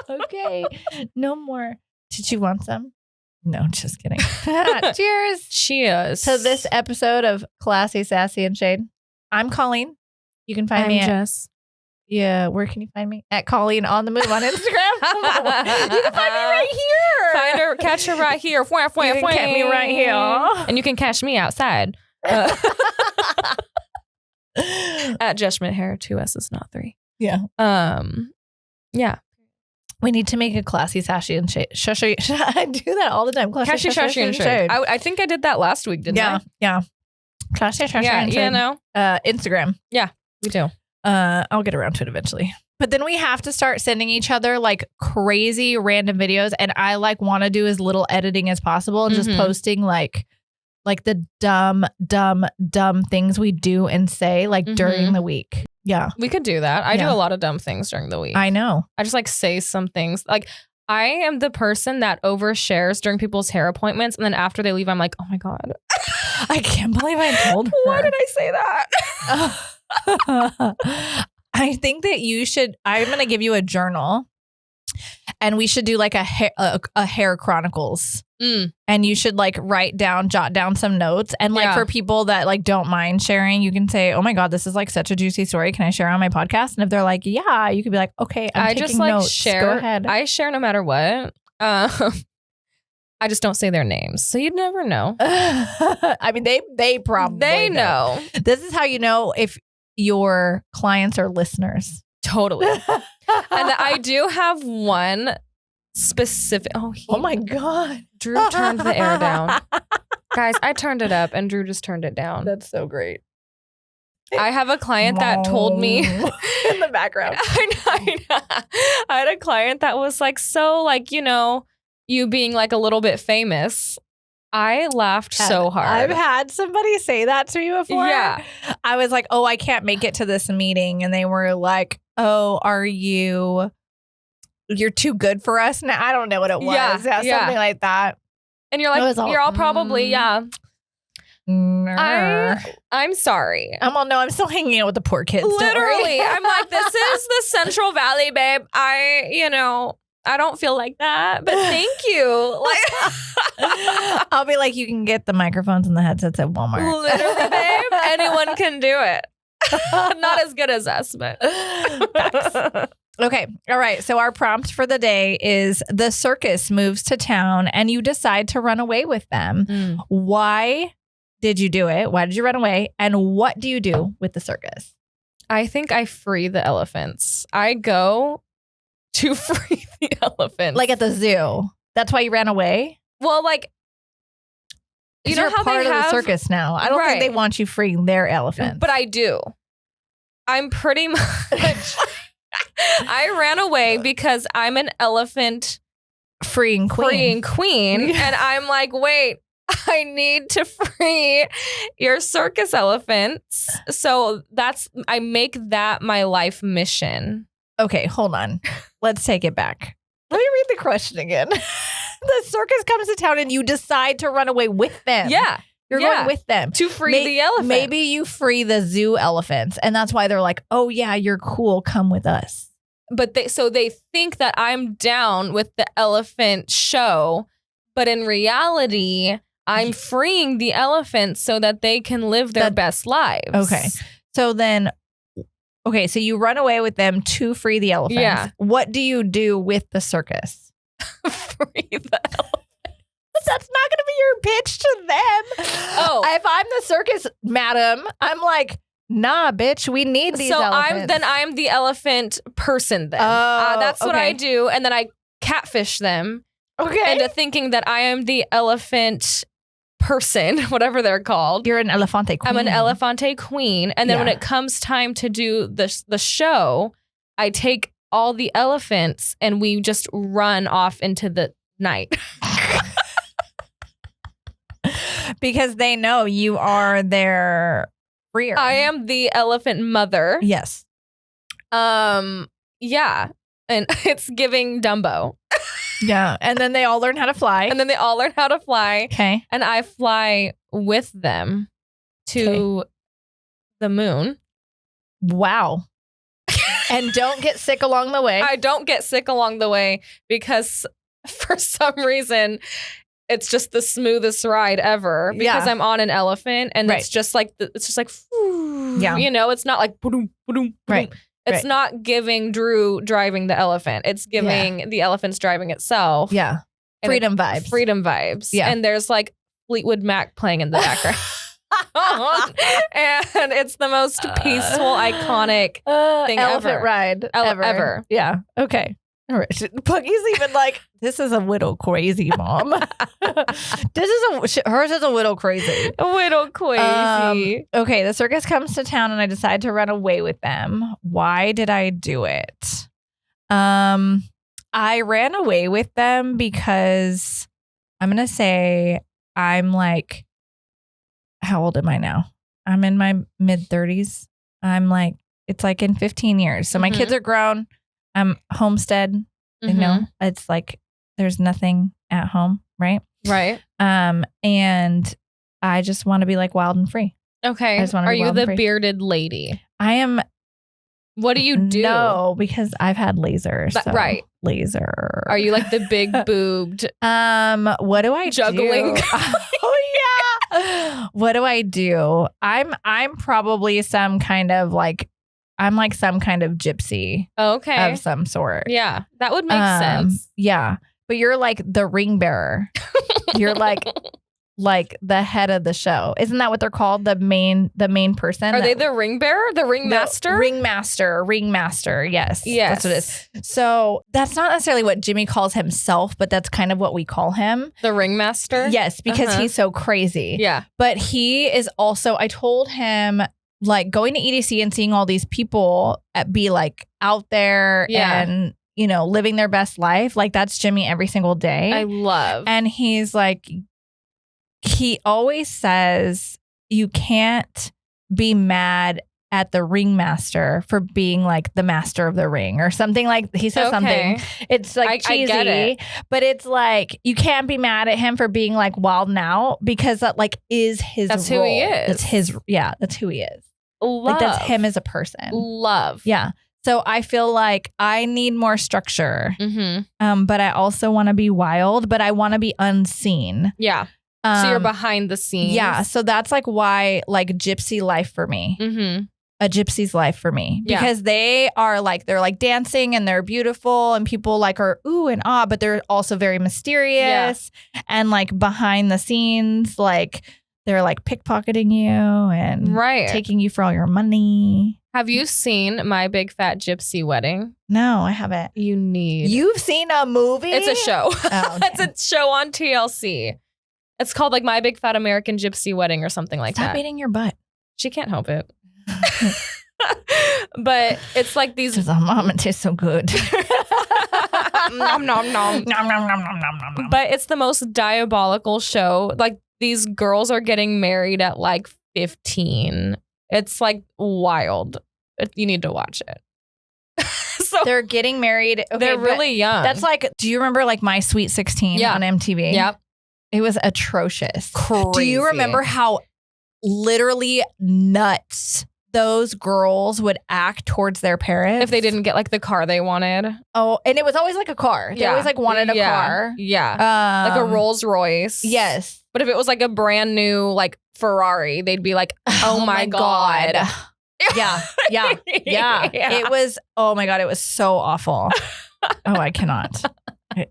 Okay. No more. Did you want some? No, just kidding. Cheers. Cheers. To this episode of Classy, Sassy, and Shade. I'm Colleen. You can find me at Jess. Yeah, where can you find me? At Colleen on the Move on Instagram. You can find me right here. Find her, catch her right here. You can catch me right here. And you can catch me outside. At Judgment Hair, 2 S's, not 3. Yeah. Yeah. We need to make a Classy, Sassy, and Shade. I do that all the time. Classy, Sassy, and Shade. I think I did that last week, didn't I? Yeah. Classy, Sassy, and Shade. Yeah, no. Instagram. Yeah, we do. I'll get around to it eventually. But then we have to start sending each other like crazy random videos. And I like want to do as little editing as possible and just posting like the dumb things we do and say like during the week. Yeah. We could do that. I do a lot of dumb things during the week. I know. I just like say some things. Like I am the person that overshares during people's hair appointments. And then after they leave, I'm like, oh my God. I can't believe I told her. Why did I say that? I think that you should, I'm going to give you a journal and we should do like a hair chronicles. And you should like jot down some notes. And like for people that like don't mind sharing, you can say, oh my God, this is like such a juicy story. Can I share on my podcast? And if they're like, yeah, you could be like, okay, I'm taking notes. Share. Go ahead. I share no matter what. I just don't say their names. So you'd never know. I mean, they probably know. This is how you know if your clients are listeners. Totally. And I do have one specific. Oh my God. Drew turned the air down. Guys, I turned it up and Drew just turned it down. That's so great. I have a client that told me in the background. I know. I had a client that was like, so like, you know, you being like a little bit famous. I laughed so hard. I've had somebody say that to me before. Yeah. I was like, oh, I can't make it to this meeting. And they were like, oh, you're too good for us now. I don't know what it was. Yeah, something like that. And you're like, you're all probably, I'm sorry. I'm still hanging out with the poor kids. Literally. I'm like, this is the Central Valley, babe. I don't feel like that, but thank you. Like, I'll be like, you can get the microphones and the headsets at Walmart. Literally, babe. Anyone can do it. Not as good as us, but. Okay. All right. So our prompt for the day is the circus moves to town and you decide to run away with them. Why did you do it? Why did you run away? And what do you do with the circus? I think I free the elephants. I go to free the elephants. Like at the zoo. That's why you ran away? Well, like, you know you're how part they of have the circus now. I don't think they want you freeing their elephants. But I do. I'm pretty much I ran away because I'm an elephant freeing queen. And I'm like, wait, I need to free your circus elephants. So I make that my life mission. Okay, hold on. Let's take it back. Let me read the question again. The circus comes to town and you decide to run away with them. Yeah. You're going with them. To free the elephant. Maybe you free the zoo elephants. And that's why they're like, oh yeah, you're cool. Come with us. But they think that I'm down with the elephant show. But in reality, I'm freeing the elephants so that they can live their best lives. Okay. So you run away with them to free the elephants. Yeah. What do you do with the circus? Free the elephants. That's not going to be your pitch to them. Oh. If I'm the circus madam, I'm like, nah, bitch, we need these elephants. I'm the elephant person then. That's what I do. And then I catfish them into thinking that I am the elephant person, whatever they're called. You're an elefante queen. I'm an elefante queen. And then when it comes time to do the show, I take all the elephants and we just run off into the night. Because they know you are their freer. I am the elephant mother. Yes. Yeah. And it's giving Dumbo. Yeah. And then they all learn how to fly. Okay. And I fly with them to the moon. Wow. And don't get sick along the way. I don't get sick along the way because for some reason it's just the smoothest ride ever because I'm on an elephant and it's just like you know, it's not like boom, boom, boom. It's not giving Drew driving the elephant. It's giving the elephant's driving itself. Yeah. Freedom vibes. Freedom vibes. Yeah. And there's like Fleetwood Mac playing in the background. And it's the most peaceful, iconic thing elephant ever. Ride ever. Yeah. Okay. All right. Puggy's even like, this is a little crazy, Mom. Hers is a little crazy. A little crazy. Okay. The circus comes to town and I decide to run away with them. Why did I do it? I ran away with them because I'm going to say I'm like, how old am I now? I'm in my mid 30s. I'm like, it's like in 15 years. So my kids are grown. I'm homestead. You know, it's like there's nothing at home. Right. Right. And I just want to be like wild and free. Okay. Are you the bearded lady? I am. What do you do? No, because I've had lasers. So right. Laser. Are you like the big boobed? What do I juggling? Do? Oh yeah. What do I do? I'm probably some kind of like I'm like some kind of gypsy. Okay. Of some sort. Yeah. That would make sense. Yeah. But you're like the ring bearer. You're like the head of the show. Isn't that what they're called? The main person? Are they the ring bearer? The ring master? Ring master. Yes. Yes. That's what it is. So that's not necessarily what Jimmy calls himself, but that's kind of what we call him. The ring master? Yes, because he's so crazy. Yeah. But he is also, I told him, like going to EDC and seeing all these people be like out there and, you know, living their best life. Like that's Jimmy every single day. I love. And he's like, he always says you can't be mad at the ringmaster for being like the master of the ring or something. Like he says something. It's like cheesy, I get it. But it's like you can't be mad at him for being like wild and out because that like is his That's role. who he is. That's his. Yeah, that's who he is. Love. Like that's him as a person. Love. Yeah. So I feel like I need more structure. But I also want to be wild, but I want to be unseen. Yeah. So you're behind the scenes. Yeah. So that's like why like gypsy life for me. A gypsy's life for me. Because they're like dancing and they're beautiful and people like are ooh and ah, but they're also very mysterious and like behind the scenes, like they're like pickpocketing you and taking you for all your money. Have you seen My Big Fat Gypsy Wedding? No, I haven't. You've seen a movie? It's a show. Oh, okay. It's a show on TLC. It's called like My Big Fat American Gypsy Wedding or something like that. Stop eating your butt. She can't help it. But it's like these. Mom, it tastes so good. Nom, nom, nom. Nom, nom, nom, nom, nom, nom, nom. But it's the most diabolical show. Like these girls are getting married at like 15. It's like wild. You need to watch it. So they're getting married. Okay, they're really young. That's like, do you remember like My Sweet 16 on MTV? Yep. It was atrocious. Crazy. Do you remember how literally nuts those girls would act towards their parents? If they didn't get like the car they wanted. Oh, and it was always like a car. They always like wanted a car. Yeah. Like a Rolls Royce. Yes. But if it was like a brand new like Ferrari, they'd be like, oh my God. Yeah. It was, oh my God, it was so awful. Oh, I cannot.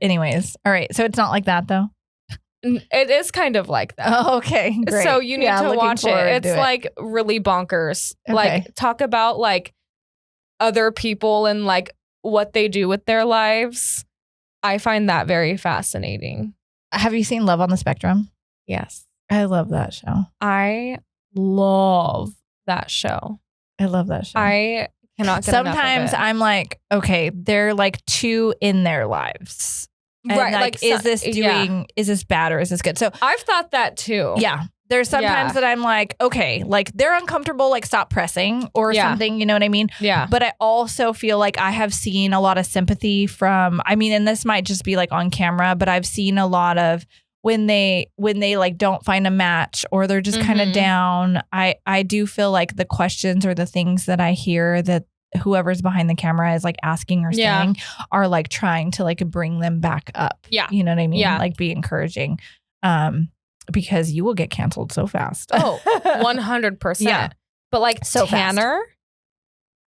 Anyways. All right. So it's not like that though? It is kind of like that. Oh, okay. Great. So you need to watch it. It's like really bonkers. Okay. Like talk about like other people and like what they do with their lives. I find that very fascinating. Have you seen Love on the Spectrum? Yes. I love that show. I love that show. I love that show. I cannot get Sometimes enough of it. I'm like, okay, they're like too in their lives. And like is this bad or is this good? So I've thought that too. Yeah. There's sometimes that I'm like, okay, like they're uncomfortable, like stop pressing or something, you know what I mean? Yeah. But I also feel like I have seen a lot of sympathy from, I mean, and this might just be like on camera, but I've seen a lot of when they like don't find a match or they're just kind of down. I do feel like the questions or the things that I hear that whoever's behind the camera is like asking or saying are like trying to like bring them back up. Yeah. You know what I mean? Yeah. Like be encouraging. Because you will get canceled so fast. Oh, 100%. Yeah. But like so Tanner, fast.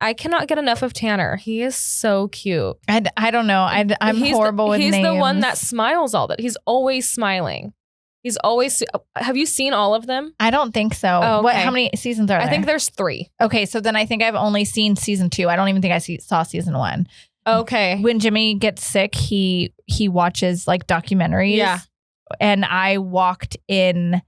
I cannot get enough of Tanner. He is so cute. I don't know. I'm horrible with names. He's the one that smiles all that. He's always smiling. He's always. Have you seen all of them? I don't think so. Oh, okay. How many seasons are there? I think there's 3. Okay, so then I think I've only seen season 2. I don't even think I saw season 1. Okay. When Jimmy gets sick, he watches like documentaries. Yeah. And I walked in,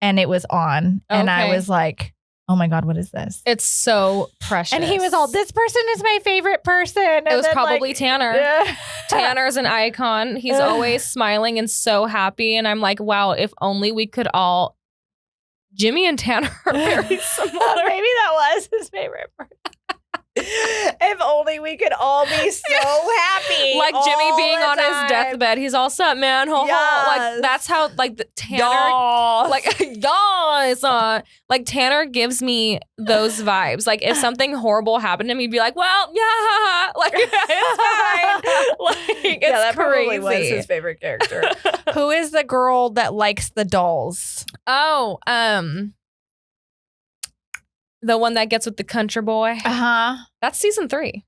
and it was on, and I was like, "Oh my God, what is this?" It's so precious. And he was all, "This person is my favorite person." And it was probably like, Tanner. Yeah. Tanner's an icon. He's always smiling and so happy. And I'm like, wow, if only we could all. Jimmy and Tanner are very similar. Maybe that was his favorite person. If only we could all be so happy. Like Jimmy being on his deathbed. He's all set, man. Ho, ho. Like that's how like the Tanner like Tanner gives me those vibes. Like if something horrible happened to him, he'd be like, well, yeah, like it's fine. Like it's that crazy. Probably was his favorite character. Who is the girl that likes the dolls? Oh, the one that gets with the country boy. That's season 3.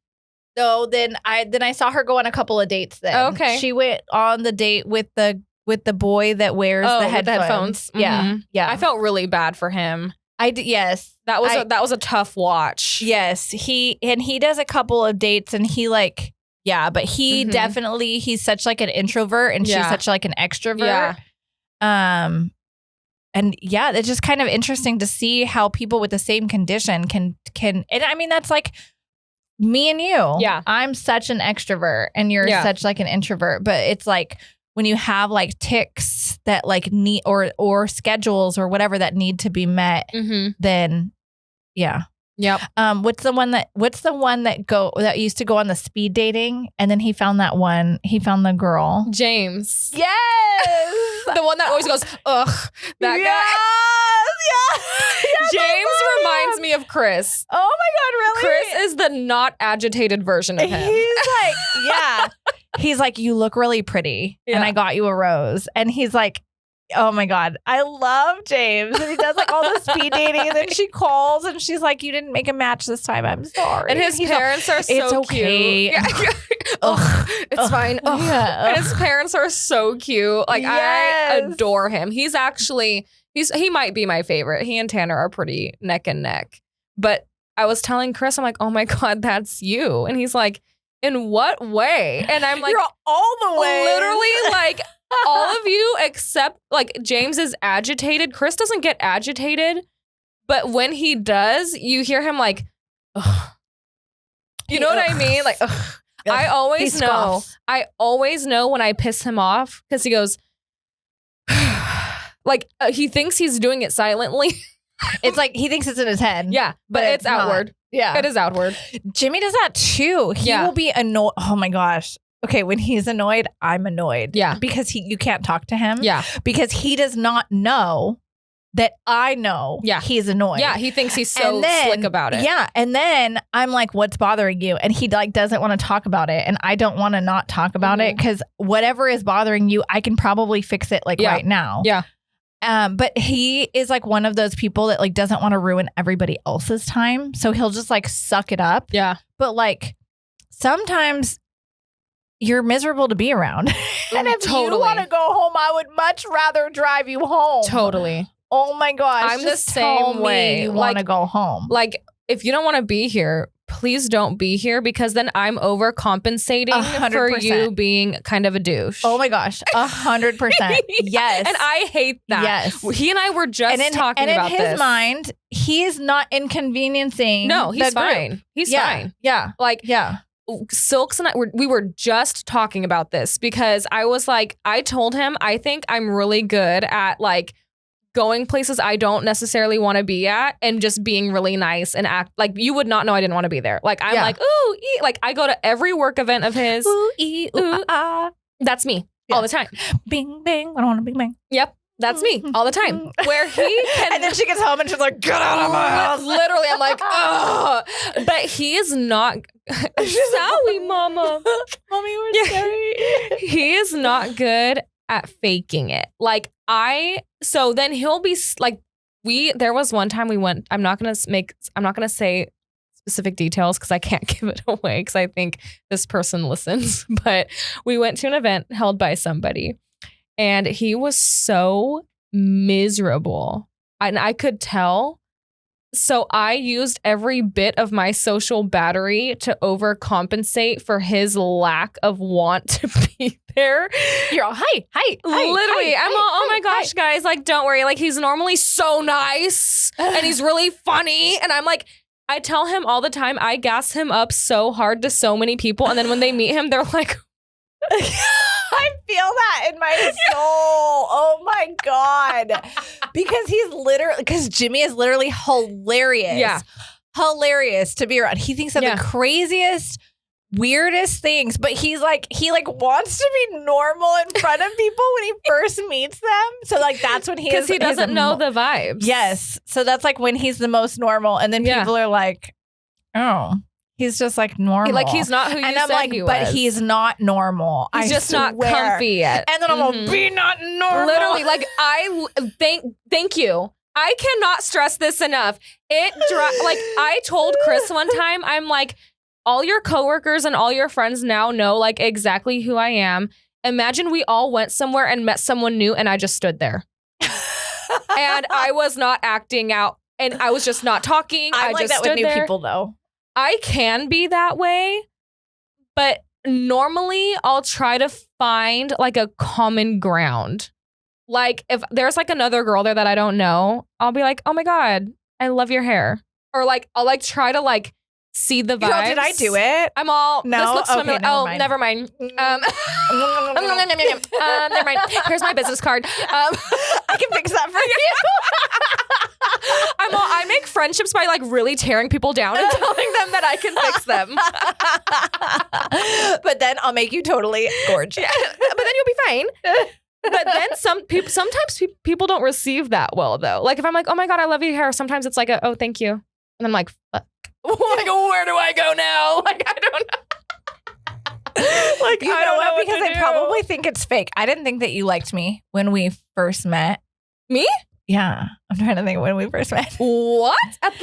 Oh, then I saw her go on a couple of dates then. Okay. She went on the date with the boy that wears the headphones. Mm-hmm. Yeah. Yeah. I felt really bad for him. Yes. That was a tough watch. Yes. He does a couple of dates and he like, but he definitely, he's such like an introvert and she's such like an extrovert. Yeah. And it's just kind of interesting to see how people with the same condition can, and I mean, that's like me and you. Yeah. I'm such an extrovert and you're such like an introvert, but it's like when you have like tics that like need or schedules or whatever that need to be met, then Yep. What's the one that used to go on the speed dating and then he found the girl? James. Yes. The one that always goes, ugh. That guy. Yeah. James reminds me of Chris. Oh my God, really? Chris is the not agitated version of him. He's like, he's like, you look really pretty and I got you a rose. And he's like, oh my God, I love James. And he does like all the speed dating and then she calls and she's like, you didn't make a match this time. I'm sorry. And his parents are so it's okay. cute. Ugh, it's fine. Ugh. Yeah. And his parents are so cute. Like I adore him. He's actually, he might be my favorite. He and Tanner are pretty neck and neck. But I was telling Chris, I'm like, oh my God, that's you. And he's like, in what way? And I'm like, you're all the way. Literally like, all of you except like James is agitated. Chris doesn't get agitated, but when he does, you hear him like, ugh. You know what I mean? Like, ugh. I always know when I piss him off because he goes, like he thinks he's doing it silently. It's like he thinks it's in his head. Yeah, but it's outward. Yeah, it is outward. Jimmy does that too. He will be annoyed. Oh my gosh. Okay, when he's annoyed, I'm annoyed. Yeah. Because you can't talk to him. Yeah. Because he does not know that I know he's annoyed. Yeah, he thinks he's so slick about it. Yeah, and then I'm like, what's bothering you? And he like doesn't want to talk about it. And I don't want to not talk about it because whatever is bothering you, I can probably fix it like right now. Yeah. But he is like one of those people that like doesn't want to ruin everybody else's time. So he'll just like suck it up. Yeah. But like sometimes you're miserable to be around. And if you want to go home, I would much rather drive you home. Totally. Oh my gosh. I'm the same way. You want to go home. Like if you don't want to be here, please don't be here because then I'm overcompensating 100%. For you being kind of a douche. Oh my gosh. 100%. Yes. And I hate that. Yes. He and I were just talking about this. And in his mind, he is not inconveniencing. No, he's fine. Group. He's fine. Yeah. Like, Silks and I we were just talking about this because I was like, I told him I think I'm really good at like going places I don't necessarily want to be at and just being really nice and act like you would not know I didn't want to be there. Like I'm like, ooh, like I go to every work event of his. Ooh, ooh, ah. That's me all the time. Bing, bing. I don't want to bing, bing. Yep. That's me all the time. Where he can, and then she gets home and she's like, "Get out of my house!" Literally, I'm like, "Oh!" But he is not. Sorry, Mama. Mommy, we're sorry. He is not good at faking it. So then he'll be like, there was one time we went. I'm not gonna say specific details because I can't give it away because I think this person listens. But we went to an event held by somebody. And he was so miserable. And I could tell. So I used every bit of my social battery to overcompensate for his lack of want to be there. You're all, hi. Literally, I'm all, oh my gosh, guys, like, don't worry. Like, he's normally so nice and he's really funny. And I'm like, I tell him all the time, I gas him up so hard to so many people. And then when they meet him, they're like... I feel that in my soul. Oh my God. Because Jimmy is literally hilarious. Yeah. Hilarious to be around. He thinks of the craziest, weirdest things, but he wants to be normal in front of people when he first meets them. So that's when because he doesn't know the vibes. Yes. So that's when he's the most normal. And then people are like, oh. He's just normal. He's not who you said he was. But he's not normal. He's just not comfy yet. And then I'm going, be not normal. Literally, thank you. I cannot stress this enough. I told Chris one time, I'm like, all your coworkers and all your friends now know exactly who I am. Imagine we all went somewhere and met someone new and I just stood there. And I was not acting out and I was just not talking. I just that stood with new there. people though. I can be that way, but normally I'll try to find a common ground. If there's another girl there that I don't know, I'll be like, oh my God, I love your hair. Or I'll try to see the vibes. Girl, did I do it? I'm all, no? This looks familiar. Never mind. Never mind. Here's my business card. I can fix that for you. I make friendships by really tearing people down and telling them that I can fix them. But then I'll make you totally gorgeous. Yeah, but then you'll be fine. But then sometimes people don't receive that well though. If I'm like, oh my God, I love your hair. Sometimes it's oh, thank you. And I'm like, fuck. Where do I go now? I don't know. I don't know because I probably think it's fake. I didn't think that you liked me when we first met. Me? Yeah, I'm trying to think when we first met. What? At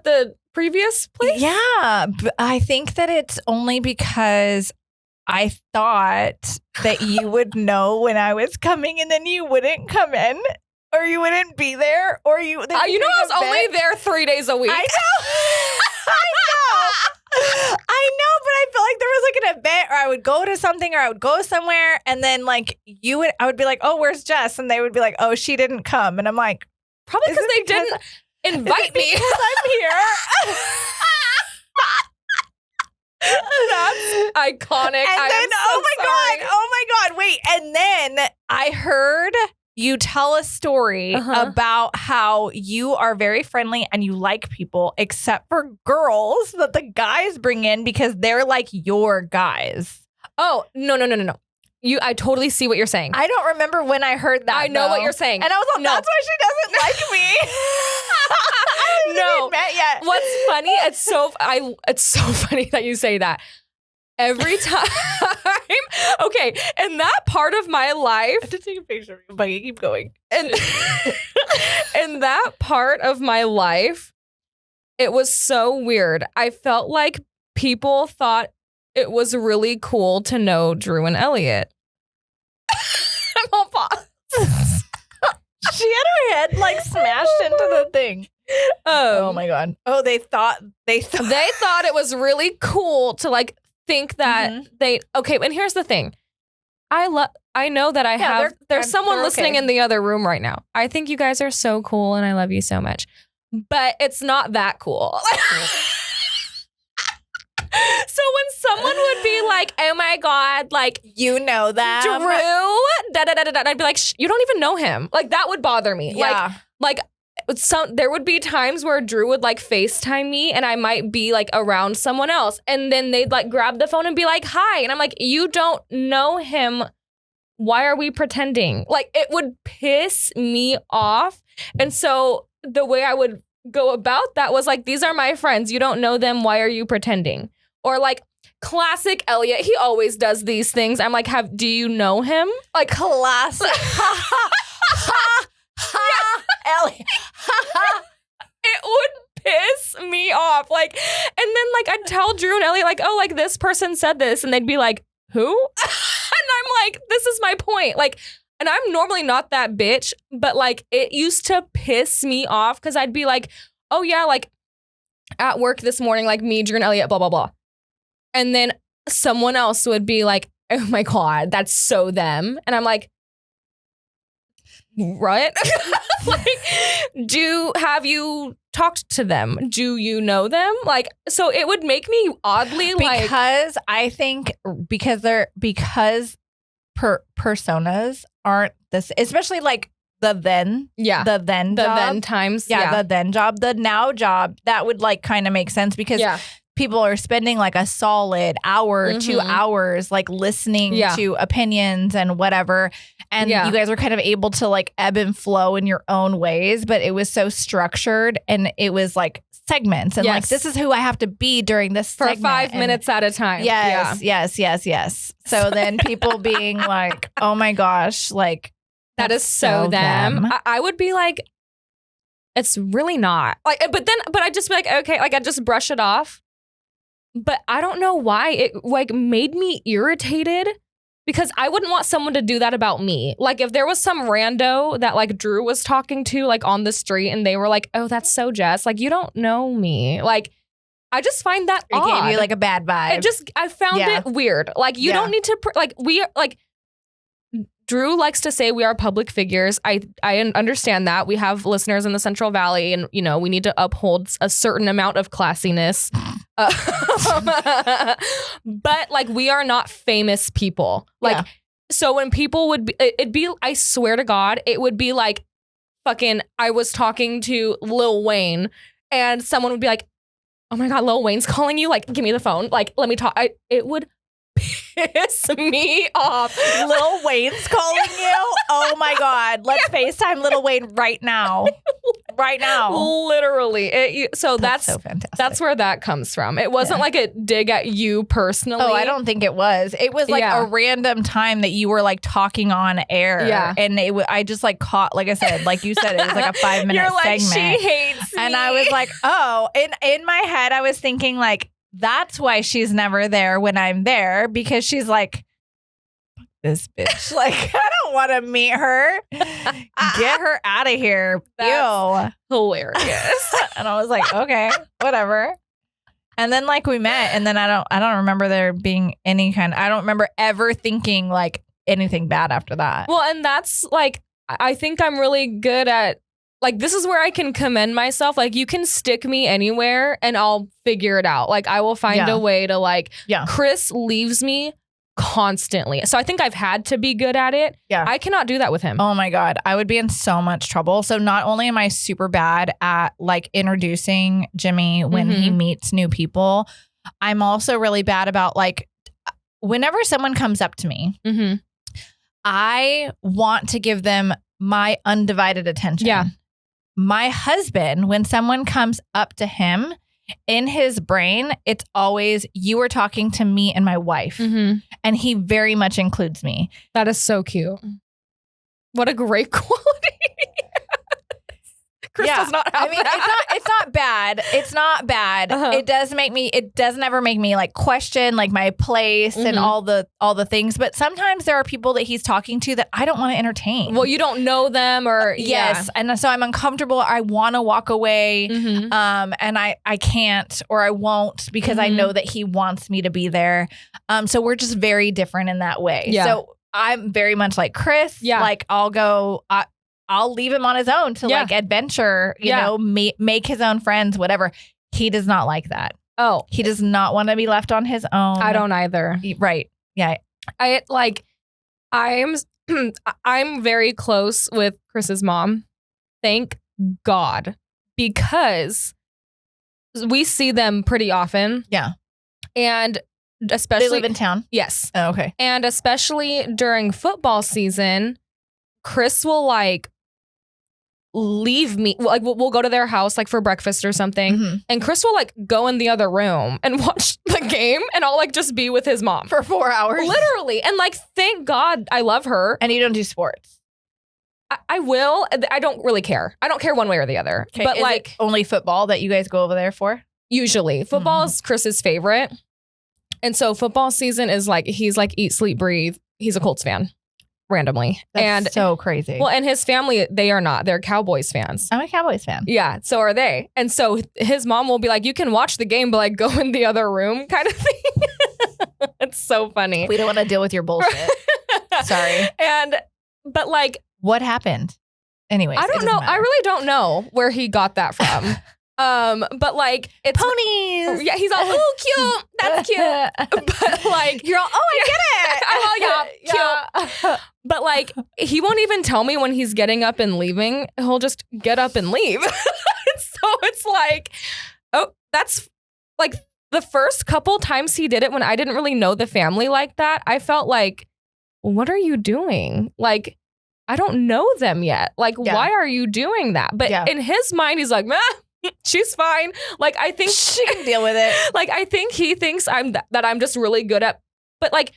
the previous place? Yeah, but I think that it's only because I thought that you would know when I was coming, and then you wouldn't come in, or you wouldn't be there, or you. I was only there 3 days a week. I know. I know, but I feel like there was an event, or I would go to something, or I would go somewhere, and then I would be like, oh, where's Jess? And they would be like, oh, she didn't come. And I'm like, probably because they didn't invite me. Because I'm here. That's iconic. And then, oh my God, wait. And then I heard you tell a story about how you are very friendly and you like people, except for girls that the guys bring in because they're your guys. Oh, no. I totally see what you're saying. I don't remember when I heard that. I know what you're saying. And I was like, that's why she doesn't like me. I haven't even met yet. What's funny? It's so funny that you say that. Every time. Okay, in that part of my life. I have to take a picture of you, but you keep going. And in that part of my life, it was so weird. I felt like people thought it was really cool to know Drew and Elliot. I'm all paused. She had her head smashed into the thing. Oh my God. Oh, they thought it was really cool to think that okay, and here's the thing. I know that I have there's someone listening in the other room right now. I think you guys are so cool and I love you so much. But it's not that cool. So when someone would be like, oh my God, you know that Drew, I'd be like, you don't even know him. That would bother me. Yeah. There would be times where Drew would FaceTime me and I might be around someone else. And then they'd grab the phone and be like, hi. And I'm like, you don't know him why are we pretending? Like, it would piss me off. And so the way I would go about that was like, these are my friends. You don't know them. Why are you pretending? Or like, classic Elliot. He always does these things. I'm like, do you know him? Like, classic. Elliot. It would piss me off. Like, and then like I'd tell Drew and Elliot like, oh, like this person said this, and they'd be like, who? And I'm like, this is my point. Like, and I'm normally not that bitch, but like it used to piss me off because I'd be like, oh yeah, like at work this morning, like me, Drew and Elliot, blah, blah, blah. And then someone else would be like, oh my God, that's so them. And I'm like, what? Like, have you talked to them? Do you know them? Like, so it would make me oddly like. Because I think because personas aren't this, especially like the then times. The then job, the now job, that would like kind of make sense because people are spending like a solid hour, 2 hours, like listening to opinions and whatever. And you guys were kind of able to like ebb and flow in your own ways, but it was so structured and it was like segments and like, this is who I have to be during this for segment. 5 minutes at a time. Yes. So then people being like, oh my gosh, like that is so them. I would be like, it's really not. Like, but I'd just be like, okay, like I'd just brush it off. But I don't know why it like made me irritated because I wouldn't want someone to do that about me. Like if there was some rando that like Drew was talking to like on the street and they were like, oh, that's so Jess. Like you don't know me. Like I just find that odd. It gave you like a bad vibe. I found it weird. Like you don't need to Drew likes to say we are public figures. I understand that. We have listeners in the Central Valley and, you know, we need to uphold a certain amount of classiness. But like we are not famous people. Like, so when people would be, it'd be, I swear to God, it would be like fucking, I was talking to Lil Wayne and someone would be like, oh my God, Lil Wayne's calling you. Like, give me the phone. Like, let me talk. It would piss me off. Lil Wayne's calling you? Oh my God. Let's FaceTime Lil Wayne right now. Right now. Literally. So that's so fantastic. That's where that comes from. It wasn't like a dig at you personally. Oh, I don't think it was. It was like a random time that you were like talking on air. Yeah. And I just like caught, like I said, like you said, it was like a 5-minute You're like, segment. she hates me. And I was like, oh, in my head, I was thinking like, that's why she's never there when I'm there, because she's like, fuck this bitch. Like, I don't want to meet her. Get her out of here. That's hilarious. And I was like, okay, whatever. And then like we met, and then I don't remember there being I don't remember ever thinking like anything bad after that. Well, and that's like, I think I'm really good at, like, this is where I can commend myself. Like, you can stick me anywhere and I'll figure it out. Like, I will find a way to like, Chris leaves me constantly. So I think I've had to be good at it. Yeah. I cannot do that with him. Oh my God. I would be in so much trouble. So not only am I super bad at like introducing Jimmy when he meets new people, I'm also really bad about like, whenever someone comes up to me, I want to give them my undivided attention. Yeah. My husband, when someone comes up to him, in his brain, it's always, you are talking to me and my wife. And he very much includes me. That is so cute. What a great quality. Chris does not have that. It's not bad. It's not bad. It does never make me like question like my place and all the things. But sometimes there are people that he's talking to that I don't want to entertain. Well, you don't know them or yes. And so I'm uncomfortable. I want to walk away. And I can't, or I won't, because I know that he wants me to be there. So we're just very different in that way. Yeah. So I'm very much like Chris. Yeah. Like I'll leave him on his own to like adventure, you know, make his own friends, whatever. He does not like that. Oh, he does not want to be left on his own. I don't either. Right. Yeah. I'm very close with Chris's mom. Thank God, because we see them pretty often. Yeah. And especially they live in town. Yes. Oh, okay. And especially during football season, Chris will like leave me, like we'll go to their house like for breakfast or something, and Chris will like go in the other room and watch the game, and I'll like just be with his mom for 4 hours, literally. And like, thank God I love her. And you don't do sports. I will. I don't really care. I don't care one way or the other. Okay. But is like, it only football that you guys go over there for? Usually football is Chris's favorite, and so football season is like, he's like eat, sleep, breathe. He's a Colts fan. Randomly. That's and so crazy. Well, and his family, they are not. They're Cowboys fans. I'm a Cowboys fan. Yeah, so are they. And so his mom will be like, you can watch the game, but like go in the other room kind of thing. It's so funny. We don't want to deal with your bullshit. Sorry. But like, what happened? Anyways, I don't know. I really don't know where he got that from. But like, it's ponies. Yeah, he's all, oh, cute. That's cute. But like, you're all, oh, I get it. Yeah. But like, he won't even tell me when he's getting up and leaving. He'll just get up and leave. So it's like, oh, that's like the first couple times he did it when I didn't really know the family like that. I felt like, what are you doing? Like, I don't know them yet. Like, why are you doing that? But in his mind, he's like, meh. She's fine. Like, I think she can deal with it. Like, I think he thinks that I'm just really good at, but like,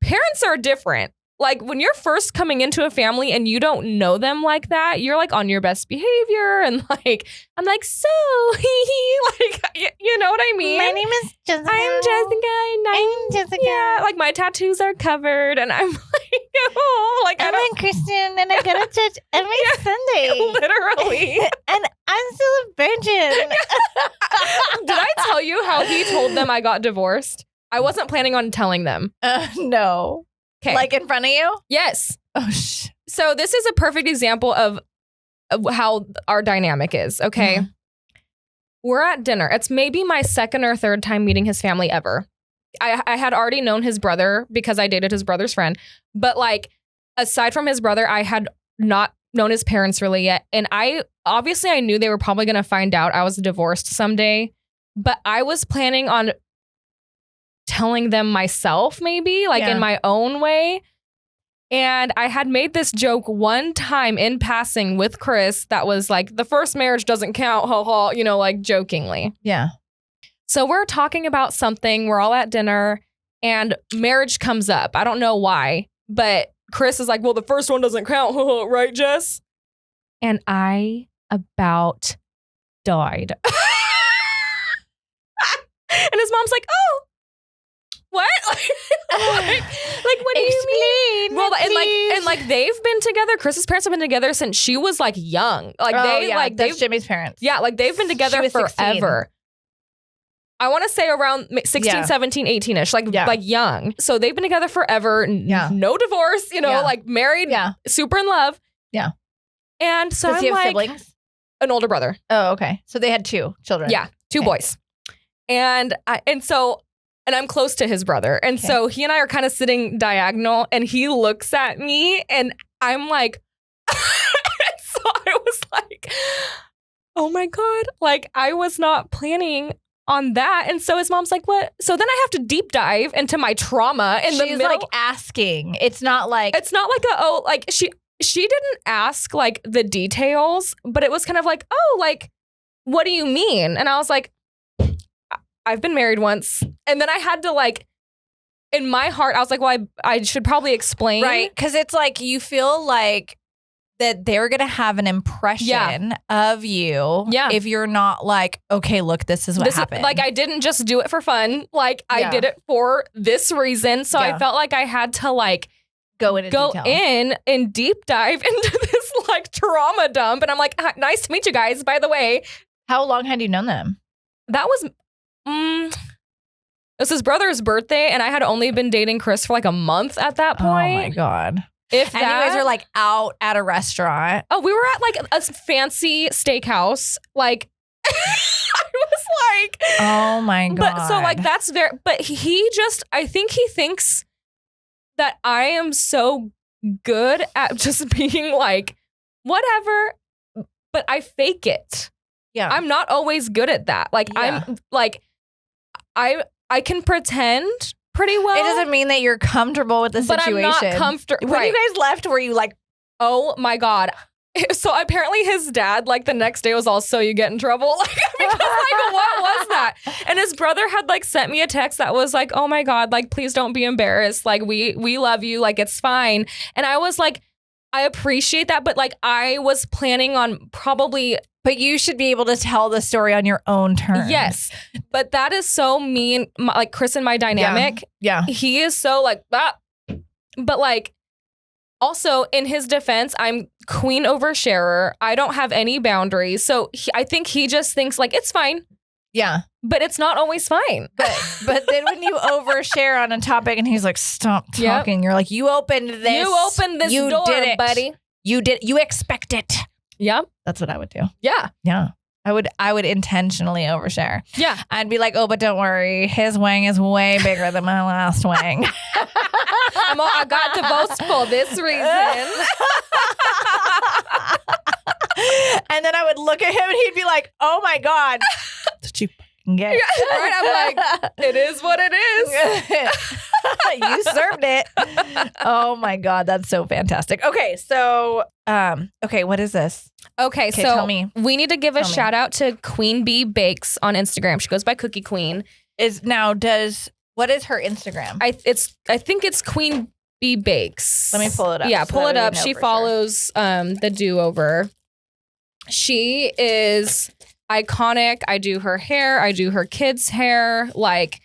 parents are different. Like, when you're first coming into a family and you don't know them like that, you're like on your best behavior. And like, I'm like, so, like, you know what I mean? My name is Jessica. I'm Jessica. I'm Jessica. Yeah, like my tattoos are covered. And I'm like, oh, like, I'm a Christian and I go to church every Sunday. Literally. And I'm still a virgin. Did I tell you how he told them I got divorced? I wasn't planning on telling them. No. Okay. Like in front of you? Yes. Oh, So this is a perfect example of how our dynamic is, okay? Mm. We're at dinner. It's maybe my second or third time meeting his family ever. I had already known his brother because I dated his brother's friend. But like, aside from his brother, I had not known his parents really yet. And I knew they were probably going to find out I was divorced someday. But I was planning on telling them myself, maybe like in my own way. And I had made this joke one time in passing with Chris that was like, the first marriage doesn't count, ha ha, you know, like jokingly. Yeah. So we're talking about something, we're all at dinner, and marriage comes up. I don't know why, but Chris is like, well, the first one doesn't count, right, Jess? And I about died. And his mom's like, oh, what? like what do you mean? Well, and like they've been together. Chris's parents have been together since she was like young. Like that's Jimmy's parents. Yeah, like they've been together forever. 16. I want to say around 16, 17, 18-ish, like young. So they've been together forever. No divorce, you know, like married, super in love. Yeah. And so Does he have siblings? An older brother. Oh, okay. So they had 2 children. Yeah, 2 boys. And I'm close to his brother. And so he and I are kind of sitting diagonal, and he looks at me and I'm like, so I was like, oh my God, like I was not planning on that. And so his mom's like, what? So then I have to deep dive into my trauma in the middle. She's like asking. It's not like she didn't ask like the details, but it was kind of like, oh, like, what do you mean? And I was like, I've been married once. And then I had to like, in my heart, I was like, well, I should probably explain. Right. Because it's like, you feel like that they're going to have an impression of you if you're not like, okay, look, this is what happened. Like, I didn't just do it for fun. Like, I did it for this reason. So I felt like I had to like go in and deep dive into this like trauma dump. And I'm like, nice to meet you guys, by the way. How long had you known them? That was... it was his brother's birthday, and I had only been dating Chris for like a month at that point. Oh my God. And you guys are like out at a restaurant. Oh, we were at like a fancy steakhouse. Like, I was like, oh my God. But so like, that's very, but I think he thinks that I am so good at just being like, whatever, but I fake it. Yeah. I'm not always good at that. Like, I'm like, I can pretend pretty well. It doesn't mean that you're comfortable with the situation. But I'm not comfortable. When you guys left, were you like, oh my God. So apparently his dad, like the next day was all, so you get in trouble? Like, because, like, what was that? And his brother had like sent me a text that was like, oh my God, like, please don't be embarrassed. Like, we love you. Like, it's fine. And I was like, I appreciate that. But like, I was planning on probably. But you should be able to tell the story on your own terms. Yes. But that is so me and like Chris and my dynamic. Yeah. He is so like that. But like, also, in his defense, I'm queen oversharer. I don't have any boundaries. So I think he just thinks like, it's fine. Yeah. But it's not always fine. But then when you overshare on a topic and he's like, stop talking. You're like, you opened this. You opened this door, did it. buddy. You did. You expect it. Yep. That's what I would do. Yeah. Yeah. I would intentionally overshare. Yeah. I'd be like, oh, but don't worry. His wang is way bigger than my last wang. I got divorced for this reason. And then I would look at him and he'd be like, oh my God. Did you get it? Yeah, right? I'm like, it is what it is. You served it. Oh my God. That's so fantastic. Okay. So, what is this? Okay, so tell me. We need to give a shout out to Queen Bee Bakes on Instagram. She goes by Cookie Queen. What is her Instagram? I think it's Queen Bee Bakes. Let me pull it up. Yeah, pull it up. She follows the do-over. She is iconic. I do her hair. I do her kids' hair. Like,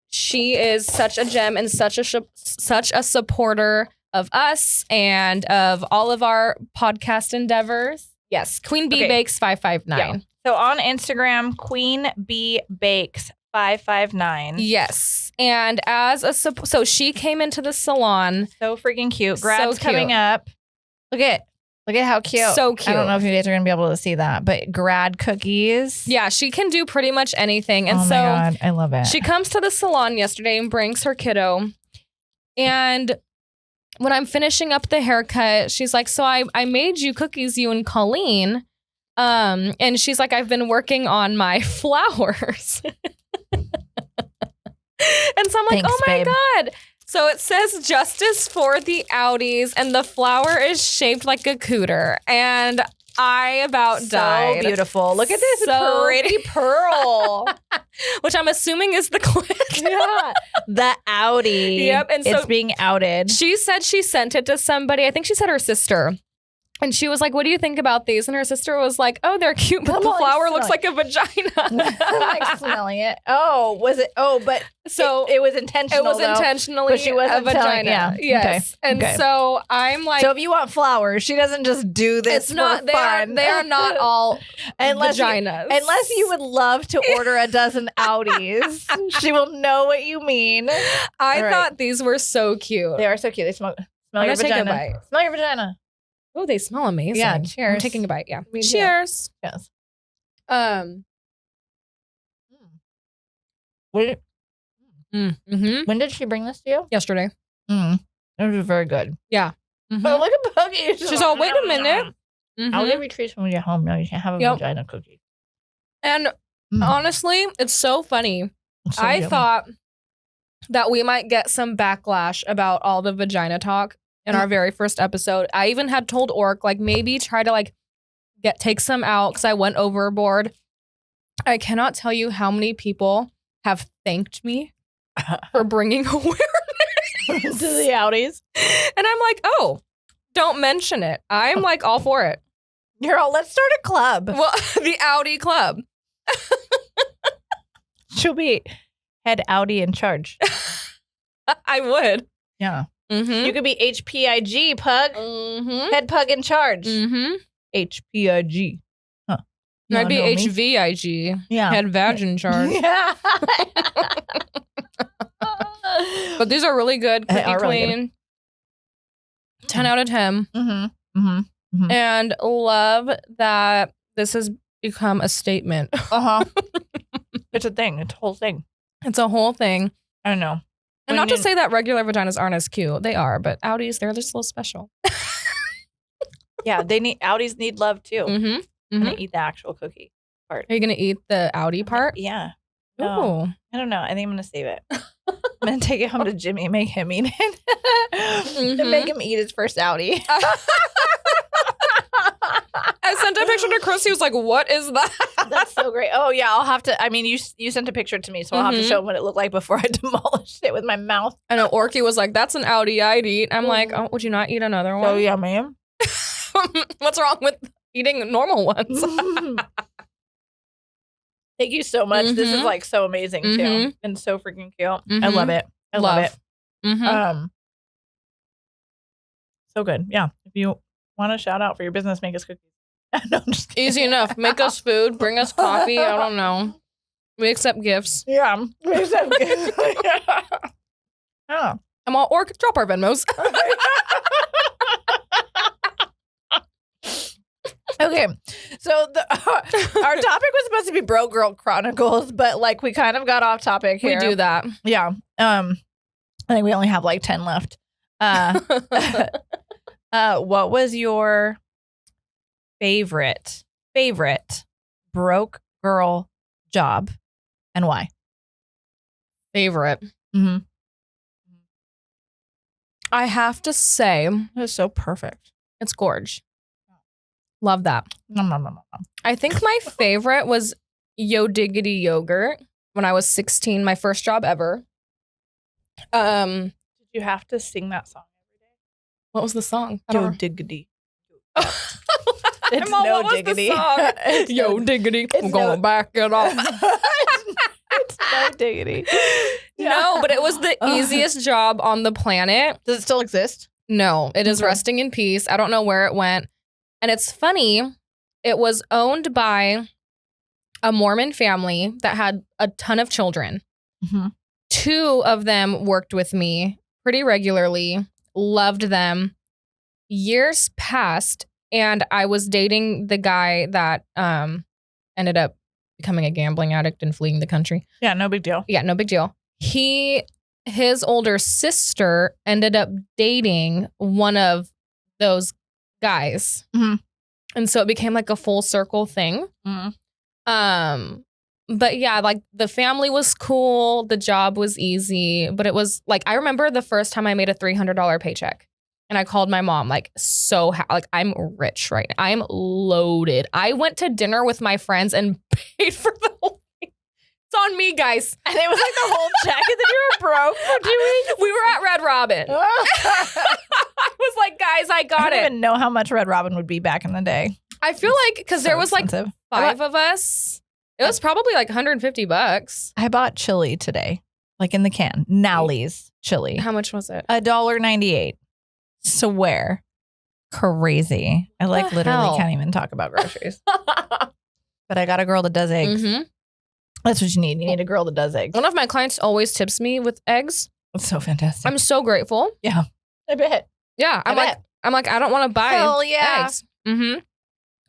she is such a gem and such a supporter of us and of all of our podcast endeavors. Yes, Queen Bee Bakes 559. Yeah. So on Instagram, Queen Bee Bakes 559. Yes, and so she came into the salon. So freaking cute. Grad's coming up. Look at how cute. So cute. I don't know if you guys are gonna be able to see that, but grad cookies. Yeah, she can do pretty much anything. And oh my God, I love it. She comes to the salon yesterday and brings her kiddo. And when I'm finishing up the haircut, she's like, so I made you cookies, you and Colleen. And she's like, I've been working on my flowers. And so I'm like, thanks, my God. So it says justice for the Audis, and the flower is shaped like a cooter. And I about died. So beautiful. Look at this pretty pearl. Which I'm assuming is the clit. Yeah. The Audi. Yep. And so it's being outed. She said she sent it to somebody. I think she said her sister. And she was like, what do you think about these? And her sister was like, oh, they're cute, but the flower looks like a vagina. I'm like smelling it. Oh, was it? Oh, but so it was intentional. It was intentionally but she wasn't a vagina. Yeah. Yes. Okay. And so I'm like. So if you want flowers, she doesn't just do this for fun. They are not all vaginas. Unless you would love to order a dozen Audis. She will know what you mean. I thought these were so cute. They are so cute. They smell your vagina. Take a bite. Smell your vagina. Oh, they smell amazing. Yeah, cheers. I'm taking a bite. Yeah. Cheers. Yes. When did she bring this to you? Yesterday. It was very good. Yeah. Mm-hmm. But look at Boogie. She's all, wait a minute. I'll give you treats when we get home. No, you can't have a vagina cookie. And honestly, it's so funny. I thought that we might get some backlash about all the vagina talk in our very first episode. I even had told Orc, like, maybe try to like take some out because I went overboard. I cannot tell you how many people have thanked me for bringing awareness to the Audis. And I'm like, oh, don't mention it. I'm like all for it. You're all, let's start a club. Well, the Audi Club. She'll be head Audi in charge. I would. Yeah. Mm-hmm. You could be HPIG, Pug. Mm-hmm. Head Pug in charge. Mm-hmm. HPIG. Huh. I'd be HVIG. Yeah. Head Vag in charge. Yeah. But these are really good. Cookie clean. Really good. 10 out of 10. Mm-hmm. Mm-hmm. Mm-hmm. And love that this has become a statement. Uh-huh. It's a thing. It's a whole thing. It's a whole thing. I don't know. And not to say that regular vaginas aren't as cute. They are, but Audis, they're just a little special. Yeah, Audis need love too. Mm-hmm. I'm gonna eat the actual cookie part. Are you gonna eat the Audi part? Yeah. Oh, I don't know. I think I'm gonna save it. I'm gonna take it home to Jimmy and make him eat it. And make him eat his first Audi. I sent a picture to Chris. He was like, "What is that?" That's so great. Oh yeah, I'll have to. I mean, you sent a picture to me, so I'll have to show him what it looked like before I demolished it with my mouth. I know Orky was like, "That's an Audi I'd eat." I'm like, "Oh, would you not eat another one?" Oh yeah, ma'am. What's wrong with eating normal ones? Thank you so much. This is like so amazing too, and so freaking cute. I love it. I love it. So good. Yeah. If you want a shout out for your business, make us cookies. No, I'm just kidding. Easy enough. Make us food. Bring us coffee. I don't know. We accept gifts. Yeah. We accept gifts. Yeah. I'm all drop our Venmos. Okay, so our topic was supposed to be Bro Girl Chronicles, but like we kind of got off topic here. We do that. Yeah. I think we only have like 10 left. What was your favorite broke girl job and why? Favorite. Mm-hmm. I have to say, It's so perfect. It's gorge. Love that. No. I think my favorite was Yo Diggity Yogurt when I was 16, my first job ever. Did you have to sing that song every day? What was the song? Yo Diggity. It's Mom, no what diggity. Was the song? Yo Diggity. I'm going to back it off. It's no diggity. No, but it was the easiest job on the planet. Does it still exist? No, it is resting in peace. I don't know where it went. And it's funny, it was owned by a Mormon family that had a ton of children. Mm-hmm. 2 of them worked with me pretty regularly, loved them. Years passed, and I was dating the guy that ended up becoming a gambling addict and fleeing the country. Yeah, no big deal. Yeah, no big deal. His older sister ended up dating one of those guys. Mm-hmm. And so it became like a full circle thing. Mm-hmm. But yeah, like the family was cool. The job was easy, but it was like, I remember the first time I made a $300 paycheck and I called my mom like, like I'm rich right now. I'm loaded. I went to dinner with my friends and paid for the whole thing. It's on me, guys. And it was like the whole check and then you were broke for 2 weeks. We were at Red Robin. I was like, guys, I got it. I don't even know how much Red Robin would be back in the day. I feel like because there was expensive. Like 5 of us. It was probably like $150. I bought chili today, like in the can. Nally's chili. How much was it? $1.98. Swear. Crazy. I like literally can't even talk about groceries. But I got a girl that does eggs. Mm-hmm. That's what you need. You need a girl that does eggs. One of my clients always tips me with eggs. That's so fantastic. I'm so grateful. Yeah. I bet. Yeah. I'm like, I don't want to buy eggs. Mm-hmm.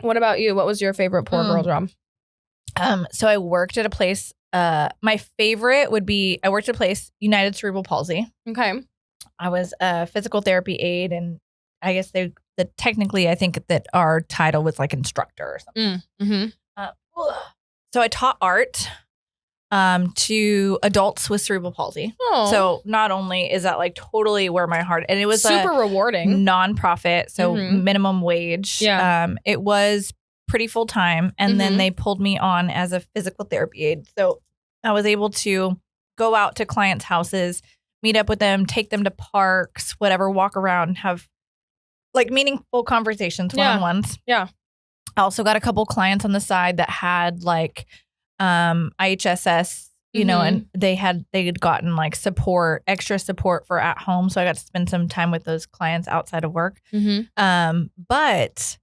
What about you? What was your favorite poor girl job? So I worked at a place. My favorite would be I worked at a place, United Cerebral Palsy. Okay. I was a physical therapy aide, and I guess technically I think that our title was like instructor or something. Mm-hmm. So I taught art to adults with cerebral palsy. Oh. So not only is that like totally where my heart, and it was super rewarding nonprofit, so minimum wage. Yeah. It was pretty full time, and then they pulled me on as a physical therapy aide. So I was able to go out to clients' houses, meet up with them, take them to parks, whatever, walk around, have like meaningful conversations, one-on-ones. Yeah. I also got a couple clients on the side that had like IHSS, you know, and they had gotten like extra support for at home. So I got to spend some time with those clients outside of work. But